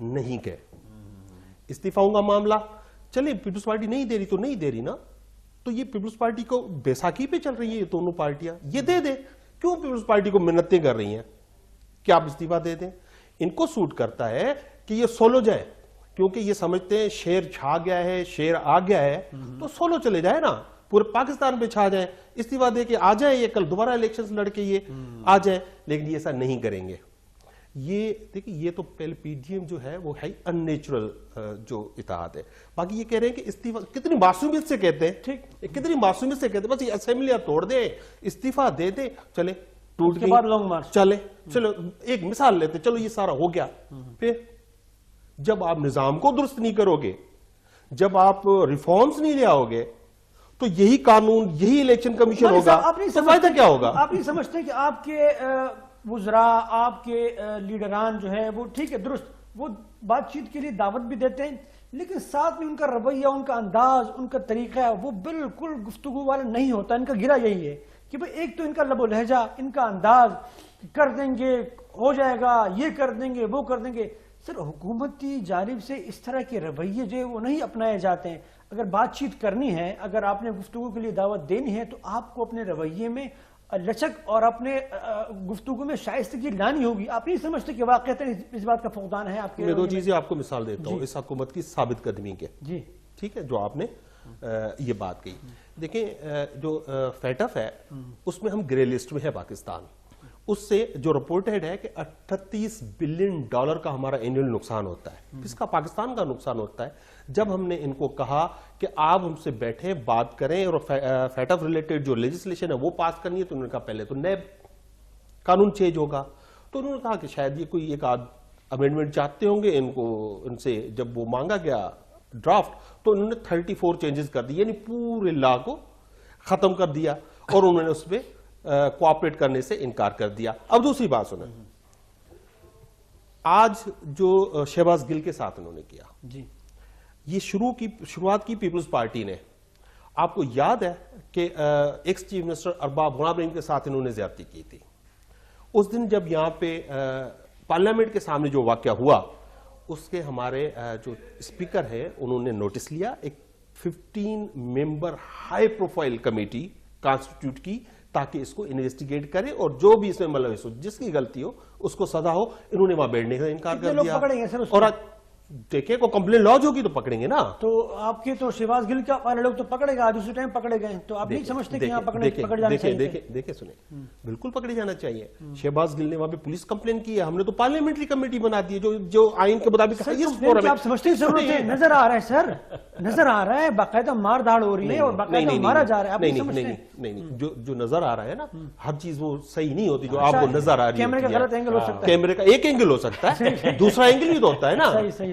نہیں گئے. استعفاؤں کا معاملہ چلے پیپلز پارٹی نہیں دے رہی تو نہیں دے رہی نا, تو یہ پیپلز پارٹی کو بیساکھی پہ چل رہی ہے یہ دونوں پارٹیاں, یہ دے دیں. کیوں پیپلز پارٹی کو منتیں کر رہی ہیں کہ آپ استعفا دے دیں؟ ان کو سوٹ کرتا ہے کہ یہ سولو جائے, کیونکہ یہ سمجھتے ہیں شیر چھا گیا ہے, شیر آ گیا ہے, تو سولو چلے جائے نا, پورے پاکستان پہ چھا جائیں, استعفا دے کے آ جائیں, یہ کل دوبارہ الیکشنز لڑ کے یہ آ جائیں. لیکن یہ ایسا نہیں کریں گے. یہ دیکھیں, یہ تو پہلے پی ڈی ایم جو ہے وہ ہے ان نیچرل جو اتحاد ہے. باقی یہ کہہ رہے ہیں کہ استعفا کتنی معصومیت سے کہتے ہیں, ٹھیک, کتنی معصومیت سے کہتے ہیں, بس یہ اسمبلیاں توڑ دیں, استعفا دے دیں, چلے ٹوٹ گئی, لانگ مارچ, چلے چلو ایک مثال لیتے, چلو یہ سارا ہو گیا. پھر جب آپ نظام کو درست نہیں کرو گے, جب آپ ریفارمز نہیں لے آؤ گے, تو یہی قانون, یہی الیکشن کمیشن ہوگا, تو فائدہ کیا ہوگا؟ آپ نہیں سمجھتے کہ آپ کے وزراء, آپ کے لیڈران جو ہیں وہ ٹھیک ہے درست, وہ بات چیت کے لیے دعوت بھی دیتے ہیں, لیکن ساتھ میں ان کا رویہ, ان کا انداز, ان کا طریقہ وہ بالکل گفتگو والا نہیں ہوتا. ان کا گرا یہی ہے کہ بھئی ایک تو ان کا لب و لہجہ, ان کا انداز, کر دیں گے, ہو جائے گا, یہ کر دیں گے, وہ کر دیں گے. سر حکومتی جانب سے اس طرح کے رویے جو وہ نہیں اپنائے جاتے ہیں. اگر بات چیت کرنی ہے, اگر آپ نے گفتگو کے لیے دعوت دینی ہے, تو آپ کو اپنے رویے میں لچک اور اپنے گفتگو میں شائستگی لانی ہوگی. آپ نہیں سمجھتے کہ واقعتاً اس بات کا فقدان ہے آپ کے؟ میں دو چیزیں آپ کو مثال دیتا ہوں اس حکومت کی ثابت قدمی کے. جی ٹھیک ہے, جو آپ نے یہ بات کہی. دیکھیں, جو فیٹف ہے اس میں ہم گرے لسٹ میں ہے پاکستان. اس سے جو رپورٹڈ ہے کہ $38 بلین کا ہمارا اینیول نقصان ہوتا ہے, جس کا پاکستان کا نقصان ہوتا ہے. جب ہم نے ان کو کہا کہ آپ ہم سے بیٹھیں, بات کریں, اور فیٹف ریلیٹڈ جو لیجسلیشن ہے وہ پاس کرنی ہے, تو انہوں نے کہا پہلے تو نیب قانون چینج ہوگا. تو انہوں نے کہا کہ شاید یہ کوئی ایک آدھ امینڈمنٹ چاہتے ہوں گے. ان سے جب وہ مانگا گیا ڈرافٹ, تو انہوں نے 34 چینجز کر دی, یعنی پورے لا کو ختم کر دیا, اور انہوں نے اس پہ کوآپریٹ کرنے سے انکار کر دیا. اب دوسری بات سنیں, آج جو شہباز گل کے ساتھ انہوں نے کیا, جی, یہ شروعات کی پیپلز پارٹی نے. آپ کو یاد ہے کہ x chief minister Arbab Ghulam رحیم کے ساتھ انہوں نے زیادتی کی تھی. اس دن جب یہاں پہ پارلیمنٹ کے سامنے جو واقعہ ہوا, اس کے ہمارے جو اسپیکر ہے انہوں نے نوٹس لیا, ایک 15 ممبر ہائی پروفائل کمیٹی کانسٹیٹیوٹ کی, تاکہ اس کو انویسٹیگیٹ کرے, اور جو بھی اس میں ملوث ہو, جس کی غلطی ہو اس کو سزا ہو. انہوں نے وہاں بیٹھنے کا انکار کر دیا. اور دیکھیں کو کمپلین لانچ ہوگی تو پکڑیں گے نا. تو آپ کے تو شہباز گل کا والے لوگ تو پکڑے گا, دوسرے ٹائم پکڑے گئے, تو آپ نہیں سمجھتے کہ یہاں پکڑ جانا چاہیے؟ دیکھیں سنیں, بالکل پکڑے جانا چاہیے. شہباز گل نے وہاں پہ پولیس کمپلین کی ہے, ہم نے تو پارلیمنٹری کمیٹی بنا دی ہے جو آئین کے مطابق آپ سمجھتے ہیں ضرورت ہے. نظر آ رہا ہے سر, نظر آ رہا ہے باقاعدہ مار دھاڑ ہو رہی ہے اور باقاعدہ مارا جا رہا ہے. نہیں, جو نظر آ رہا ہے نا, ہر چیز وہ صحیح نہیں ہوتی جو آپ کو نظر آ رہی ہے. کیمرے کا غلط اینگل ہو سکتا ہے, کیمرے کا ایک اینگل ہو سکتا ہے, دوسرا اینگل بھی تو ہوتا ہے نا.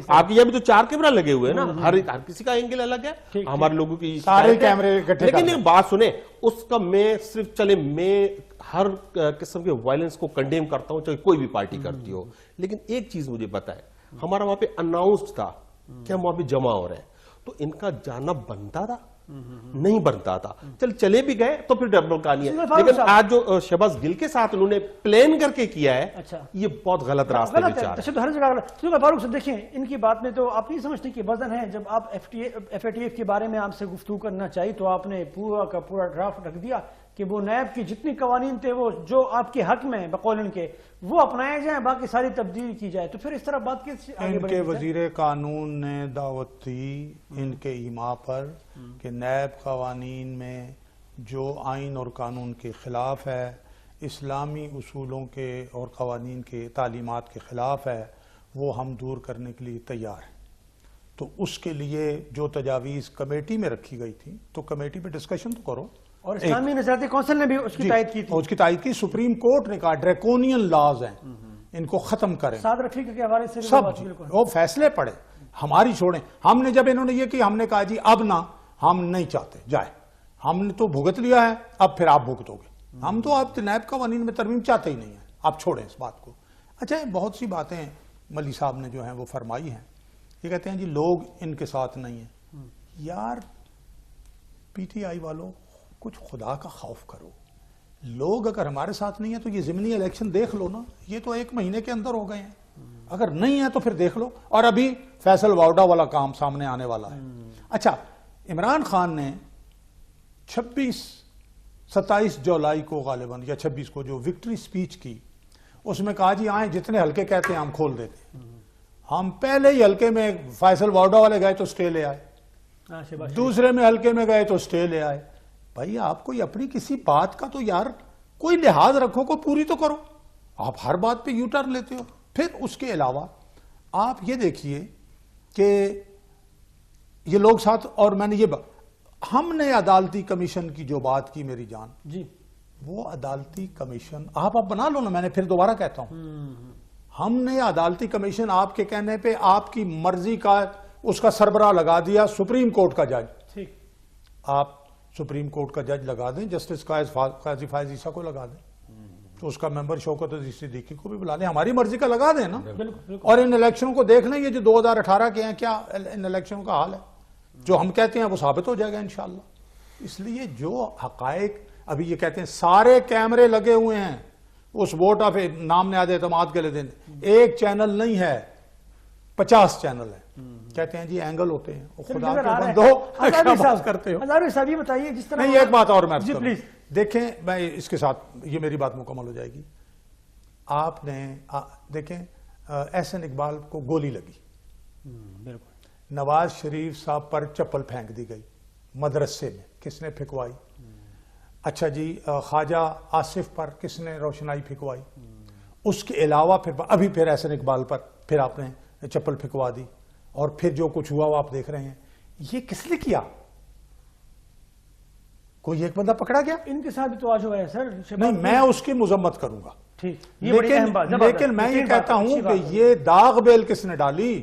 آپ یہاں بھی تو 4 کیمرہ لگے ہوئے نا, ہر کسی کا اینگل الگ ہے, ہمارے لوگوں کی سارے کیمرے. لیکن ایک بات سنیں, اس کا میں صرف چلے میں ہر قسم کے وائلنس کو کنڈیم کرتا ہوں, چاہے کوئی بھی پارٹی کرتی ہو, لیکن ایک چیز مجھے پتا ہے, ہمارا وہاں پہ اناؤنسڈ تھا کہ ہم وہاں پہ جمع ہو رہے ہیں, تو ان کا جانا بنتا تھا نہیں بنتا تھا. چلے بھی گئے تو پھر ڈبل کہانی ہے. لیکن آج جو شہباز گل کے ساتھ انہوں نے پلان کر کے کیا ہے, یہ بہت غلط راستے پہ جا رہا ہے. ہر جگہ فاروق صاحب دیکھیں, ان کی بات میں تو آپ نہیں سمجھتے کہ وزن ہے. جب آپ ایف اے ٹی ایف کے بارے میں آپ سے گفتگو کرنا چاہیے, تو آپ نے پورا کا پورا ڈرافٹ رکھ دیا کہ وہ نیب کی جتنی قوانین تھے وہ جو آپ کے حق میں بقول ان کے وہ اپنائے جائیں, باقی ساری تبدیل کی جائے. تو پھر اس طرح بات کس آگے ان بڑھے؟ کے وزیر قانون نے دعوت دی ان کے ایما پر کہ نیب قوانین میں جو آئین اور قانون کے خلاف ہے, اسلامی اصولوں کے اور قوانین کے تعلیمات کے خلاف ہے, وہ ہم دور کرنے کے لیے تیار ہیں. تو اس کے لیے جو تجاویز کمیٹی میں رکھی گئی تھی, تو کمیٹی پہ ڈسکشن تو کرو. اور اسلامی نظارتی کونسل نے بھی اس کی تائید کی تھی. اس کی تائید کی. سپریم کورٹ نے کہا ڈریکونین لاز ہیں, ان کو ختم کریں. سعد رفیق کے حوالے سے سب وہ فیصلے پڑے, ہماری چھوڑیں. ہم نے جب انہوں نے یہ کہ ہم نے کہا جی اب نہ, ہم نہیں چاہتے جائے, ہم نے تو بھگت لیا ہے, اب پھر آپ بھگتو گے. ہم تو آپ نیب قوانین میں ترمیم چاہتے ہی نہیں ہیں, آپ چھوڑیں اس بات کو. اچھا, بہت سی باتیں ملی صاحب نے جو ہیں وہ فرمائی ہیں. یہ کہتے ہیں جی لوگ ان کے ساتھ نہیں ہیں. یار پی ٹی آئی والوں کچھ خدا کا خوف کرو. لوگ اگر ہمارے ساتھ نہیں ہیں تو یہ ضمنی الیکشن دیکھ لو نا, یہ تو 1 مہینے کے اندر ہو گئے ہیں. اگر نہیں ہے تو پھر دیکھ لو. اور ابھی فیصل واؤڈا والا کام سامنے آنے والا ہے. اچھا, عمران خان نے 27 جولائی کو غالباً یا 26 کو جو وکٹری سپیچ کی, اس میں کہا جی آئیں جتنے حلقے کہتے ہیں ہم کھول دیتے ہیں. ہم پہلے ہی حلقے میں فیصل واؤڈا والے گئے تو سٹے لے آئے, دوسرے میں حلقے میں گئے تو سٹے لے آئے. بھائی آپ کوئی اپنی کسی بات کا تو یار کوئی لحاظ رکھو, کو پوری تو کرو. آپ ہر بات پہ یو ٹرن لیتے ہو. پھر اس کے علاوہ آپ یہ دیکھیے کہ یہ لوگ ساتھ, اور میں نے ہم نے عدالتی کمیشن کی جو بات کی میری جان جی, وہ عدالتی کمیشن آپ بنا لو نا, میں نے پھر دوبارہ کہتا ہوں, ہم نے عدالتی کمیشن آپ کے کہنے پہ آپ کی مرضی کا اس کا سربراہ لگا دیا سپریم کورٹ کا جج. ٹھیک, آپ سپریم کورٹ کا جج لگا دیں, جسٹس قاضی فائز عیسیٰ کو لگا دیں, تو اس کا ممبر شوکت عزیز صدیقی کو بھی بلا لیں, ہماری مرضی کا لگا دیں نا. اور ان الیکشنوں کو دیکھ لیں, یہ جو 2018 کے ہیں کیا ان الیکشنوں کا حال ہے, جو ہم کہتے ہیں وہ ثابت ہو جائے گا انشاءاللہ. اس لیے جو حقائق ابھی یہ کہتے ہیں سارے کیمرے لگے ہوئے ہیں اس ووٹ آف نام نہاد اعتماد کے لیے, ایک چینل نہیں ہے 50 چینل ہیں. کہتے ہیں جی اینگل ہوتے ہیں, خدا کے بندو کرتے ہو. ہزاروی صاحب یہ بتائیے جس طرح نہیں, ایک بات اور میں جی پلیز دیکھیں, میں اس کے ساتھ یہ میری بات مکمل ہو جائے گی. آپ نے دیکھیں احسن اقبال کو گولی لگی, بالکل, نواز شریف صاحب پر چپل پھینک دی گئی مدرسے میں, کس نے پھینکوائی؟ اچھا جی, خواجہ آصف پر کس نے روشنائی پھینکوائی؟ اس کے علاوہ پھر ابھی پھر احسن اقبال پر پھر آپ نے چپل پھینکوا دی, اور پھر جو کچھ ہوا وہ آپ دیکھ رہے ہیں. یہ کس نے کیا؟ کوئی ایک بندہ پکڑا گیا؟ ان کے ساتھ بھی تو آج ہوا ہے سر. نہیں, میں اس کی مذمت کروں گا, ٹھیک, یہ بڑی اہم بات, لیکن میں یہ کہتا ہوں کہ یہ داغ بیل کس نے ڈالی؟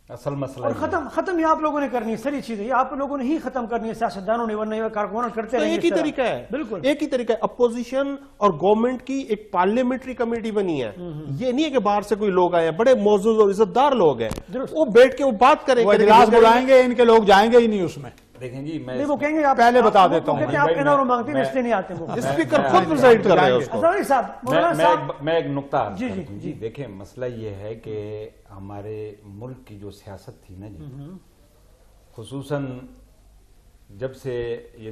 اصل مسئلہ اور ختم یہ آپ لوگوں نے کرنی ہے سر, یہ چیزیں یہ آپ لوگوں نے ہی ختم کرنی ہے, سیاستدانوں نے, ورنہ کارکنوں کرتے رہیں گے. ایک ہی طریقہ ہے, بالکل ایک ہی طریقہ ہے. اپوزیشن اور گورنمنٹ کی ایک پارلیمنٹری کمیٹی بنی ہے, یہ نہیں ہے کہ باہر سے کوئی لوگ آئے ہیں, بڑے معزز اور عزت دار لوگ ہیں, وہ بیٹھ کے وہ بات کریں, وہ اجلاس بلائیں گے, ان کے لوگ جائیں گے ہی نہیں اس میں. دیکھیں جی, میں وہ کہیں گے آپ پہلے بتا دیتا ہوں, آپ انہوں نے مانگتے ہیں اس لیے نہیں آتے وہ. اسپیکر خود پریزائڈ کر رہے ہیں اس کو. ہزاروی صاحب, میں ایک نقطہ عرض جی کرتا ہوں. جی دیکھیں, مسئلہ یہ ہے کہ ہمارے ملک کی جو سیاست تھی نا جی, خصوصاً جب سے یہ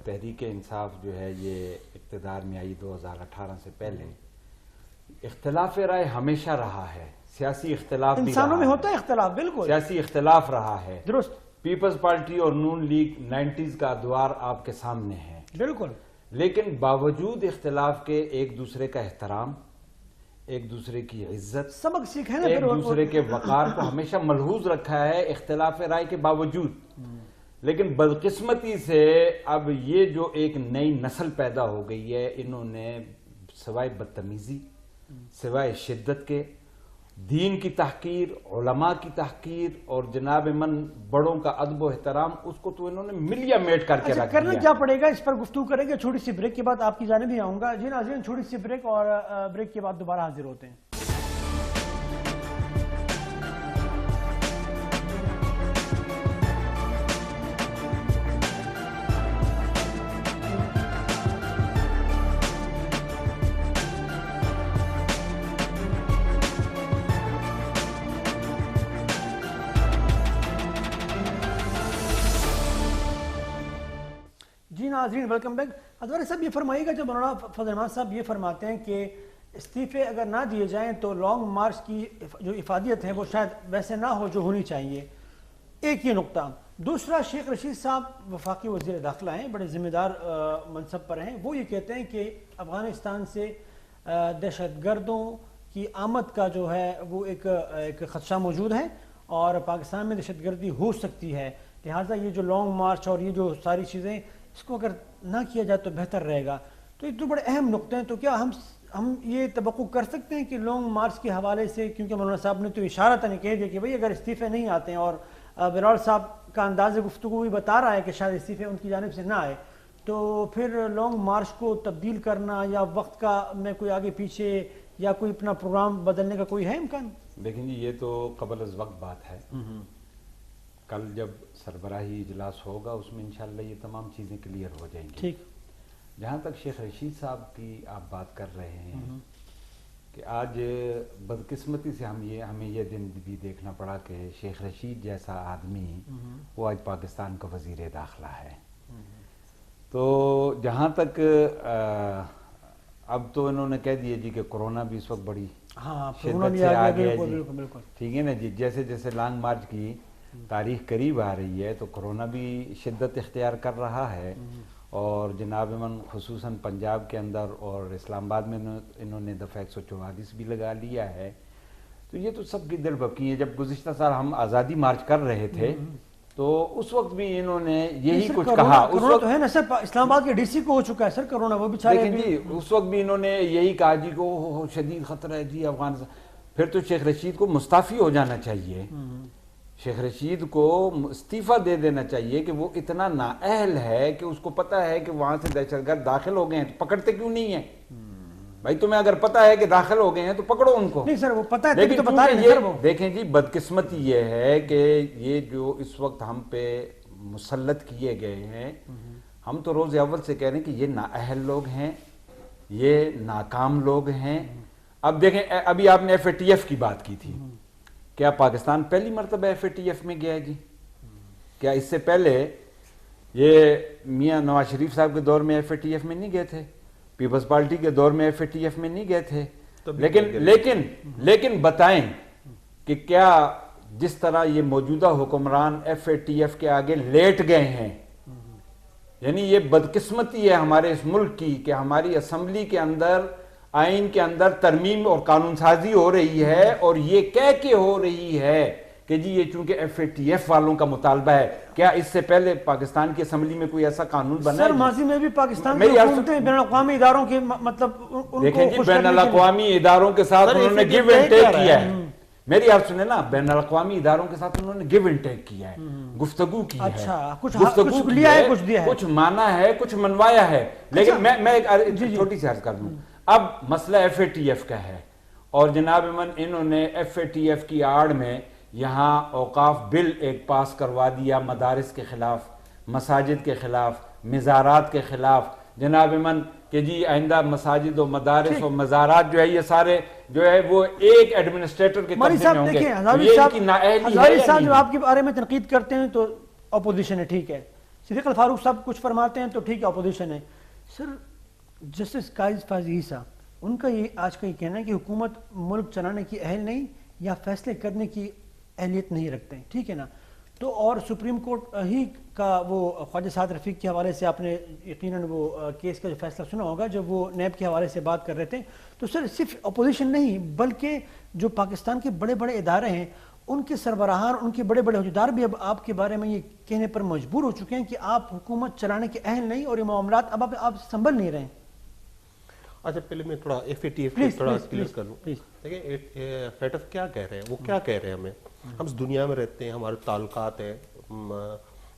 تحریک انصاف جو ہے یہ اقتدار میں آئی 2018 سے پہلے, اختلاف رائے ہمیشہ رہا ہے, سیاسی اختلاف بھی انسانوں میں ہوتا ہے اختلاف, بالکل سیاسی اختلاف رہا ہے, درست. پیپلز پارٹی اور نون لیگ 90s کا ادوار آپ کے سامنے ہے, بالکل, لیکن باوجود اختلاف کے ایک دوسرے کا احترام, ایک دوسرے کی عزت, سبق سیکھیں نا, ایک دوسرے کے وقار کو ہمیشہ ملحوظ رکھا ہے اختلاف رائے کے باوجود. لیکن بدقسمتی سے اب یہ جو ایک نئی نسل پیدا ہو گئی ہے, انہوں نے سوائے بدتمیزی, سوائے شدت کے, دین کی تحقیر, علماء کی تحقیر اور جناب من بڑوں کا ادب و احترام, اس کو تو انہوں نے ملیا میٹ کر کے رکھ دیا. کرنا کیا پڑے گا, اس پر گفتگو کریں گے. چھوٹی سی بریک کے بعد آپ کی جانب ہی آؤں گا. جی ناظرین, چھوٹی سی بریک, اور بریک کے بعد دوبارہ حاضر ہوتے ہیں. جی ناظرین, ویلکم بیک. ہزاروی صاحب یہ فرمائیے گا, جب مولانا فضل الرحمان صاحب یہ فرماتے ہیں کہ استعفے اگر نہ دیے جائیں تو لانگ مارچ کی جو افادیت ہے وہ شاید ویسے نہ ہو جو ہونی چاہیے, ایک یہ نقطہ. دوسرا, شیخ رشید صاحب وفاقی وزیر داخلہ ہیں, بڑے ذمہ دار منصب پر ہیں, وہ یہ کہتے ہیں کہ افغانستان سے دہشت گردوں کی آمد کا جو ہے وہ ایک خدشہ موجود ہے, اور پاکستان میں دہشت گردی ہو سکتی ہے, لہٰذا یہ جو لانگ مارچ اور یہ جو ساری چیزیں, اس کو اگر نہ کیا جائے تو بہتر رہے گا. تو یہ تو بڑے اہم نقطے ہیں. تو کیا ہم یہ توقع کر سکتے ہیں کہ لانگ مارچ کے حوالے سے, کیونکہ مولانا صاحب نے تو اشارہ نے کہہ دیا کہ بھئی اگر استعفے نہیں آتے ہیں, اور بلال صاحب کا انداز گفتگو بھی بتا رہا ہے کہ شاید استعفے ان کی جانب سے نہ آئے, تو پھر لانگ مارچ کو تبدیل کرنا یا وقت کا میں کوئی آگے پیچھے یا کوئی اپنا پروگرام بدلنے کا کوئی ہے امکان؟ دیکھیں جی, یہ تو قبل از وقت بات ہے. کل جب سربراہی اجلاس ہوگا اس میں انشاءاللہ یہ تمام چیزیں کلیئر ہو جائیں گی. ٹھیک. جہاں تک شیخ رشید صاحب کی آپ بات کر رہے ہیں, کہ آج بدقسمتی سے ہمیں یہ دن بھی دیکھنا پڑا کہ شیخ رشید جیسا آدمی وہ آج پاکستان کا وزیر داخلہ ہے. تو جہاں تک اب تو انہوں نے کہہ دیا جی کہ کورونا بھی اس وقت بڑی شدت سے آ گیا جی, ٹھیک ہے نا جی. جیسے جیسے لانگ مارچ کی تاریخ قریب آ رہی ہے تو کورونا بھی شدت اختیار کر رہا ہے, اور جناب من خصوصاً پنجاب کے اندر اور اسلام آباد میں انہوں نے دفعہ 144 بھی لگا لیا ہے. تو یہ تو سب کی دل بکی ہے. جب گزشتہ سال ہم آزادی مارچ کر رہے تھے تو اس وقت بھی انہوں نے یہی کچھ کہا. اس وقت تو ہے نا سر, اسلام آباد کے ڈی سی کو ہو چکا ہے سر کرونا, وہ بیچارے لیکن جی اس وقت بھی انہوں نے یہی کہا جی کو شدید خطرہ ہے جی افغانستان. پھر تو شیخ رشید کو مستعفی ہو جانا چاہیے, شیخ رشید کو استعفیٰ دے دینا چاہیے کہ وہ اتنا نااہل ہے کہ اس کو پتہ ہے کہ وہاں سے دہشت گرد داخل ہو گئے ہیں تو پکڑتے کیوں نہیں ہیں بھائی. تمہیں اگر پتہ ہے کہ داخل ہو گئے ہیں تو پکڑو ان کو. نہیں سر وہ پتہ ہے لیکن تو بتا رہے ہیں سر. وہ دیکھیں جی بدقسمتی یہ ہے کہ یہ جو اس وقت ہم پہ مسلط کیے گئے ہیں, ہم تو روز اول سے کہہ رہے ہیں کہ یہ نااہل لوگ ہیں, یہ ناکام لوگ ہیں. اب دیکھیں ابھی آپ نے ایف اے ٹی ایف کی بات کی تھی, کیا پاکستان پہلی مرتبہ ایف اے ٹی ایف میں گیا ہے جی؟ کیا اس سے پہلے یہ میاں نواز شریف صاحب کے دور میں ایف اے ٹی ایف میں نہیں گئے تھے, پیپلز پارٹی کے دور میں ایف اے ٹی ایف میں نہیں گئے تھے؟ لیکن بتائیں کہ کیا جس طرح یہ موجودہ حکمران ایف اے ٹی ایف کے آگے لیٹ گئے ہیں, یعنی یہ بدقسمتی ہے ہمارے اس ملک کی کہ ہماری اسمبلی کے اندر آئین کے اندر ترمیم اور قانون سازی ہو رہی ہے اور یہ کہہ کے ہو رہی ہے کہ جی یہ چونکہ ایف اے ٹی ایف والوں کا مطالبہ ہے. کیا اس سے پہلے پاکستان کی اسمبلی میں کوئی ایسا قانون بنا ہے؟ سر ماضی میں بھی پاکستان کی حکومتیں بین الاقوامی اداروں کے مطلب دیکھیں جی بین الاقوامی اداروں کے ساتھ انہوں نے گیو اینڈ ٹیک کیا ہے. میری آپ سنیں نا, بین الاقوامی اداروں کے ساتھ انہوں نے گیو اینڈ ٹیک کیا ہے, گفتگو کی ہے, اچھا گفتگو لیا ہے, کچھ دیا ہے, کچھ مانا ہے, کچھ منوایا ہے. لیکن میں ایک چھوٹی سی عرض کر دوں, اب مسئلہ ایف اے ٹی ایف کا ہے اور جناب من انہوں نے ایف اے ٹی ایف کی آڑ میں یہاں اوقاف بل ایک پاس کروا دیا مدارس کے خلاف, مساجد کے خلاف, مزارات کے خلاف. جناب من کہ جی آئندہ مساجد و مدارس و مزارات جو ہے یہ سارے جو ہے وہ ایک ایڈمنسٹریٹر کے قبضے میں ہوں گے. ہزاری صاحب جب آپ کے بارے میں تنقید کرتے ہیں تو اپوزیشن ہے, ٹھیک ہے. صدیق الفاروق صاحب کچھ فرماتے ہیں تو ٹھیک ہے اپوزیشن ہے. سر جسٹس قائد فاضل عیسیٰ ان کا یہ آج کا یہ کہنا ہے کہ حکومت ملک چلانے کی اہل نہیں یا فیصلے کرنے کی اہلیت نہیں رکھتے ہیں, ٹھیک ہے نا. تو اور سپریم کورٹ ہی کا وہ خواجہ سعد رفیق کے حوالے سے آپ نے یقیناً وہ کیس کا جو فیصلہ سنا ہوگا جب وہ نیب کے حوالے سے بات کر رہے تھے. تو سر صرف اپوزیشن نہیں بلکہ جو پاکستان کے بڑے بڑے ادارے ہیں ان کے سربراہان, ان کے بڑے بڑے عہدیدار بھی اب آپ کے بارے میں یہ کہنے پر مجبور ہو چکے ہیں کہ آپ حکومت چلانے کے اہل نہیں اور یہ معاملات اب آپ سنبھل نہیں رہے ہیں. اچھا پہلے میں تھوڑا ایف اے ٹی ایف تھوڑا کلیئر کر لوں. دیکھیں فیٹ آف کیا کہہ رہے ہیں, وہ کیا کہہ رہے ہیں ہمیں, ہم اس دنیا میں رہتے ہیں, ہمارے تعلقات ہیں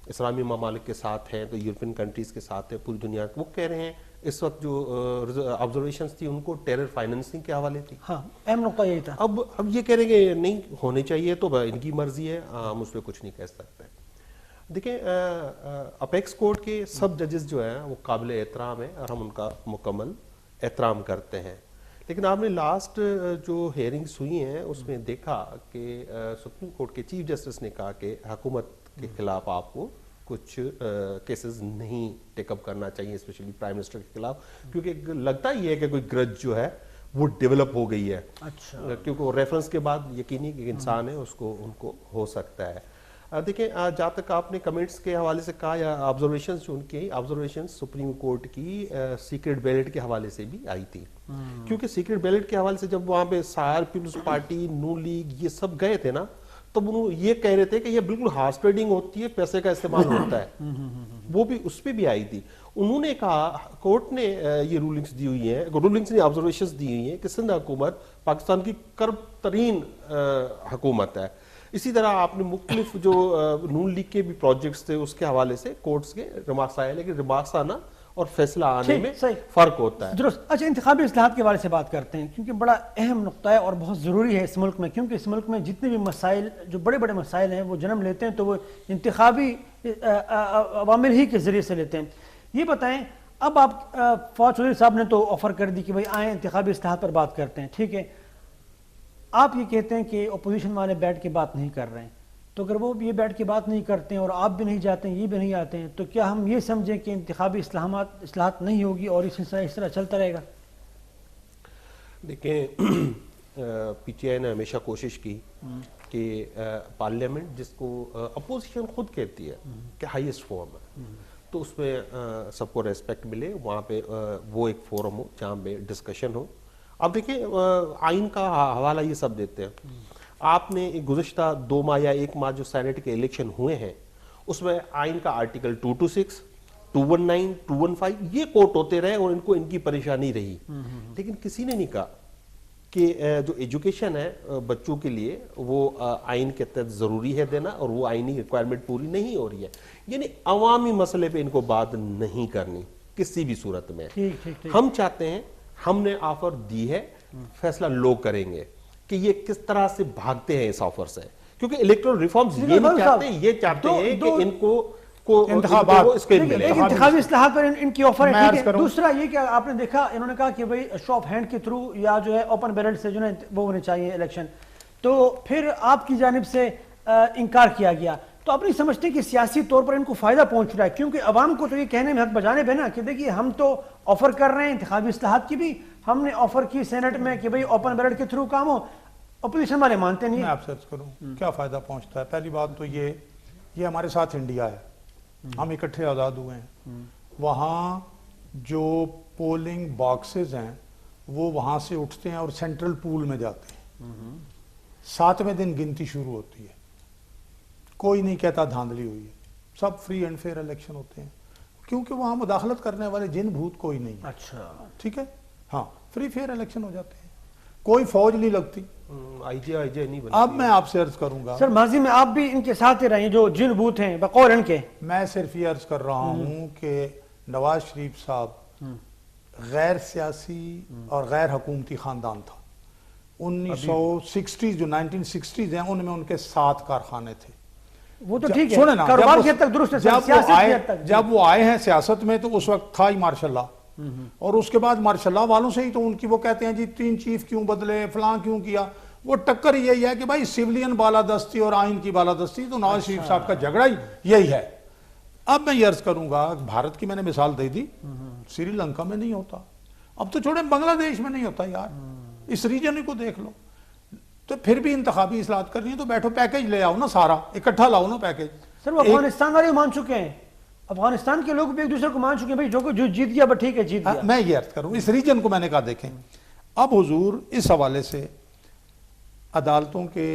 اسلامی ممالک کے ساتھ ہیں, تو یورپین کنٹریز کے ساتھ ہے, پوری دنیا. وہ کہہ رہے ہیں اس وقت جو آبزرویشنز تھی ان کو ٹیرر فائننسنگ کے حوالے تھی. ہاں اہم نقطہ یہی تھا. اب یہ کہہ رہے ہیں کہ نہیں ہونے چاہیے, تو ان کی مرضی ہے, ہم اس پہ کچھ نہیں کہہ سکتے. دیکھیں اپیکس کورٹ کے سب ججز جو ہیں وہ قابل احترام ہیں اور ہم ان کا مکمل احترام کرتے ہیں. لیکن آپ نے لاسٹ جو ہیئرنگز ہوئی ہیں اس میں دیکھا کہ سپریم کورٹ کے چیف جسٹس نے کہا کہ حکومت کے خلاف آپ کو کچھ کیسز نہیں ٹیک اپ کرنا چاہیے, اسپیشلی پرائم منسٹر کے خلاف, کیونکہ لگتا ہی ہے کہ کوئی گرج جو ہے وہ ڈیولپ ہو گئی ہے. اچھا کیونکہ وہ ریفرنس کے بعد یقینی کہ انسان ہے اس کو ان کو ہو سکتا ہے. دیکھیں جہاں تک آپ نے کمنٹس کے حوالے سے کہا یا آبزرویشنز جو ان کی آبزرویشنز سپریم کورٹ کی سیکرٹ بیلٹ کے حوالے سے بھی آئی تھی, کیونکہ سیکرٹ بیلٹ کے حوالے سے جب وہاں پہ سار پیپلز پارٹی, نون لیگ یہ سب گئے تھے نا, تب انہوں یہ کہہ رہے تھے کہ یہ بالکل ہارس ٹریڈنگ ہوتی ہے, پیسے کا استعمال ہوتا ہے. وہ بھی اس پہ بھی آئی تھی. انہوں نے کہا, کورٹ نے یہ رولنگز دی ہوئی ہیں, رولنگز نے آبزرویشنز دی ہوئی ہیں کہ سندھ حکومت پاکستان کی کرب ترین حکومت ہے. اسی طرح آپ نے مختلف جو نون لیگ کے بھی پروجیکٹس تھے اس کے حوالے سے کورٹس کے ریمارکس آئے, لیکن ریمارکس آنا اور فیصلہ آنے میں فرق ہوتا ہے. درست. اچھا انتخابی اصلاحات کے حوالے سے بات کرتے ہیں کیونکہ بڑا اہم نقطہ ہے اور بہت ضروری ہے اس ملک میں, کیونکہ اس ملک میں جتنے بھی مسائل جو بڑے بڑے مسائل ہیں وہ جنم لیتے ہیں تو وہ انتخابی عوامل ہی کے ذریعے سے لیتے ہیں. یہ بتائیں اب آپ فواد چودھری صاحب نے تو آفر کر دی کہ بھائی آئیں انتخابی اصلاحات پر بات کرتے ہیں، ٹھیک ہے، آپ یہ کہتے ہیں کہ اپوزیشن والے بیٹھ کے بات نہیں کر رہے ہیں، تو اگر وہ یہ بیٹھ کے بات نہیں کرتے ہیں اور آپ بھی نہیں جاتے ہیں، یہ بھی نہیں آتے ہیں، تو کیا ہم یہ سمجھیں کہ انتخابی اصلاحات نہیں ہوگی اور اس طرح چلتا رہے گا؟ دیکھیں پی ٹی آئی نے ہمیشہ کوشش کی کہ پارلیمنٹ جس کو اپوزیشن خود کہتی ہے کہ ہائیسٹ فورم ہے، تو اس میں سب کو ریسپیکٹ ملے، وہاں پہ وہ ایک فورم ہو جہاں پہ ڈسکشن ہو. اب دیکھیں آئین کا حوالہ یہ سب دیتے ہیں. آپ نے گزشتہ 2 ماہ یا 1 ماہ جو سینٹ کے الیکشن ہوئے ہیں اس میں آئین کا آرٹیکل 226 219 215 یہ کوٹ ہوتے رہے اور ان کی پریشانی رہی، لیکن کسی نے نہیں کہا کہ جو ایجوکیشن ہے بچوں کے لیے وہ آئین کے تحت ضروری ہے دینا، اور وہ آئینی ریکوائرمنٹ پوری نہیں ہو رہی ہے. یعنی عوامی مسئلے پہ ان کو بات نہیں کرنی کسی بھی صورت میں. ہم چاہتے ہیں، ہم نے آفر دی ہے، فیصلہ لوگ کریں گے کہ یہ کس طرح سے بھاگتے ہیں اس آفر سے، کیونکہ الیکٹرل ریفارمز یہ نہیں چاہتے، یہ چاہتے ہیں کہ ان کو انتخابی اصلاحات پر ان کی آفر ہے. ٹھیک ہے، دوسرا یہ کہ آپ نے دیکھا انہوں نے کہا کہ بھائی شو آف ہینڈ کے تھرو یا جو ہے اوپن بیلٹ سے جو ہے وہ ہونے چاہیے الیکشن، تو پھر آپ کی جانب سے انکار کیا گیا. تو آپ نہیں سمجھتے کہ سیاسی طور پر ان کو فائدہ پہنچ رہا ہے؟ کیونکہ عوام کو تو یہ کہنے میں حق بجانب ہے نا کہ دیکھیے ہم تو آفر کر رہے ہیں انتخابی اصلاحات کی بھی، ہم نے آفر کی سینٹ میں کہ بھئی اوپن بیلٹ کے تھرو کام ہو، اپوزیشن والے مانتے نہیں. میں آپ سے عرض کروں کیا فائدہ پہنچتا ہے. پہلی بات تو یہ ہمارے ساتھ انڈیا ہے، ہم اکٹھے آزاد ہوئے ہیں. وہاں جو پولنگ باکسز ہیں وہ وہاں سے اٹھتے ہیں اور سینٹرل پول میں جاتے ہیں. 7ویں دن گنتی شروع ہوتی ہے، کوئی نہیں کہتا دھاندلی ہوئی ہے، سب فری اینڈ فیئر الیکشن ہوتے ہیں، کیونکہ وہاں مداخلت کرنے والے جن بھوت کوئی نہیں ہے. اچھا ٹھیک ہے، ہاں فری فیئر الیکشن ہو جاتے ہیں، کوئی فوج نہیں لگتی. آئی جے نہیں بنتی. اب میں آپ سے عرض کروں گا سر ماضی میں آپ بھی ان کے ساتھ ہی رہے ہیں جو جن بوت ہیں بقول ان کے. میں صرف یہ عرض کر رہا ہوں کہ نواز شریف صاحب غیر سیاسی اور غیر حکومتی خاندان تھا. 1960 جو 1960s ہیں ان میں ان کے 7 کارخانے تھے. وہ تو ٹھیک ہے، کاروبار کی حد تک درست ہے، سیاست کی حد تک. جب وہ آئے ہیں سیاست میں تو اس وقت تھا ہی مارشاء اللہ، اور اس کے بعد مارشاء اللہ والوں سے ہی تو ان کی وہ کہتے ہیں جی 3 چیف کیوں بدلے، فلاں کیوں کیا. وہ ٹکر یہی ہے کہ بھائی سیولین بالادستی اور آئین کی بالادستی، تو نواز شریف صاحب کا جھگڑا ہی یہی ہے. اب میں یہ عرض کروں گا، بھارت کی میں نے مثال دے دی، سری لنکا میں نہیں ہوتا، اب تو چھوڑیں بنگلہ دیش میں نہیں ہوتا یار، اس ریجن کو دیکھ لو. تو پھر بھی انتخابی اصلاحات کرنی ہے تو بیٹھو پیکیج لے آؤ نا، سارا اکٹھا لاؤ نا پیکیج. سر وہ افغانستان والے مان چکے ہیں، افغانستان کے لوگ بھی ایک دوسرے کو مان چکے ہیں بھائی جو جیت گیا بس ٹھیک ہے جیت گیا. میں یہ عرض کروں اس ریجن کو میں نے کہا دیکھیں اب حضور اس حوالے سے عدالتوں کے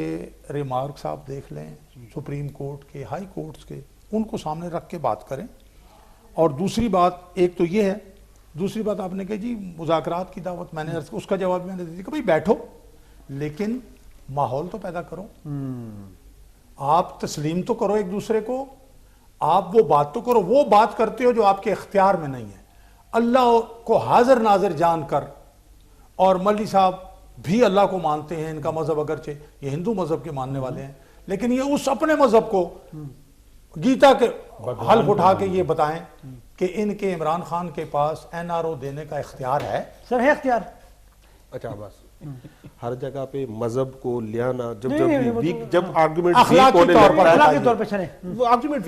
ریمارکس آپ دیکھ لیں، سپریم کورٹ کے، ہائی کورٹس کے، ان کو سامنے رکھ کے بات کریں. اور دوسری بات ایک تو یہ ہے، دوسری بات آپ نے کہا جی مذاکرات کی دعوت، میں نے اس کا جواب میں نے دے دیا کہ بھائی بیٹھو لیکن ماحول تو پیدا کرو، آپ تسلیم تو کرو ایک دوسرے کو، آپ وہ بات تو کرو، وہ بات کرتے ہو جو آپ کے اختیار میں نہیں ہے. اللہ کو حاضر ناظر جان کر، اور ملی صاحب بھی اللہ کو مانتے ہیں، ان کا مذہب اگرچہ یہ ہندو مذہب کے ماننے والے ہیں لیکن یہ اس اپنے مذہب کو گیتا کے حلف اٹھا کے یہ بتائیں کہ ان کے عمران خان کے پاس NRO دینے کا اختیار ہے. سر ہے اختیار. اچھا بس ہر جگہ پہ مذہب کو لیانا جب آرگومنٹ اخلاقی طور پہ چلے،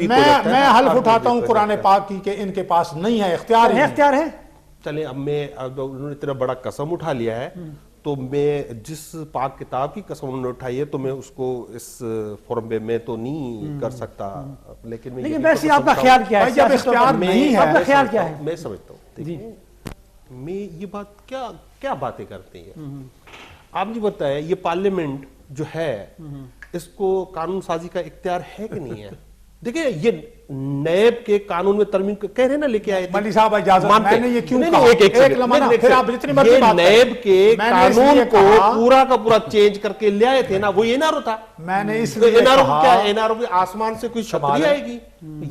میں حلف اٹھاتا ہوں قرآن پاک کی کہ ان کے پاس نہیں ہے، اختیار ہے. چلیں اب انہوں نے اتنا بڑا قسم اٹھا لیا ہے تو میں جس پاک کتاب کی قسم انہوں نے اٹھائی ہے تو میں اس کو اس فورم پہ میں تو نہیں کر سکتا. لیکن ویسے آپ کا خیال کیا ہے؟ جب اختیار نہیں ہے، آپ کا خیال کیا ہے؟ میں سمجھتا ہوں میں یہ بات کیا باتیں کرتے ہیں. آپ نے بتایا یہ پارلیمنٹ جو ہے اس کو قانون سازی کا اختیار ہے کہ نہیں ہے. دیکھیں یہ نیب کے قانون میں ترمیم کہہ رہے نا لے کے آئے تھے ملی صاحب اجازت، میں نے یہ کیوں کہا ایک لمحہ پھر آپ جتنی مرضی بات کریں، نیب کے قانون کو پورا کا پورا چینج کر کے لے آئے تھے نا، وہ NRO تھا. میں نے اس لیے کہا کیا NRO کے آسمان سے کوئی چھتری آئے گی؟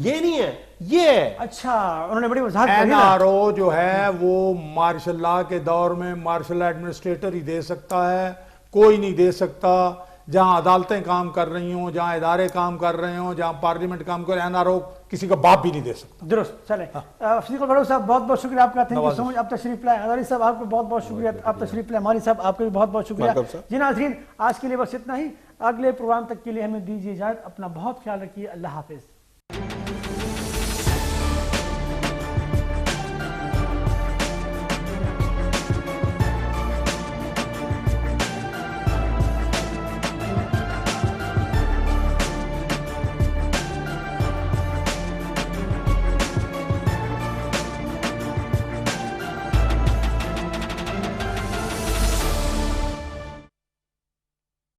یہ نہیں ہے، یہ ہے. اچھا انہوں نے بڑی وضاحت کری. NRO جو ہے وہ مارشل لا کے دور میں مارشل ایڈمنسٹریٹر ہی دے سکتا ہے، کوئی نہیں دے سکتا. جہاں عدالتیں کام کر رہی ہوں، جہاں ادارے کام کر رہے ہوں، جہاں پارلیمنٹ کام کر رہے ہیں، این آر او کسی کا باپ بھی نہیں دے سکتا. درست. چلیں فضیل الفاروق صاحب بہت بہت شکریہ آپ کا، تھینک یو سو مچ. آپ تشریف لائے. ہزاری صاحب آپ کو بہت بہت شکریہ آپ تشریف لائے. ہماری صاحب آپ کا بھی بہت بہت شکریہ. جی ناظرین آج کے لیے بس اتنا ہی. اگلے پروگرام تک کے لیے ہمیں دیجیے اجازت. اپنا بہت خیال رکھیے. اللہ حافظ.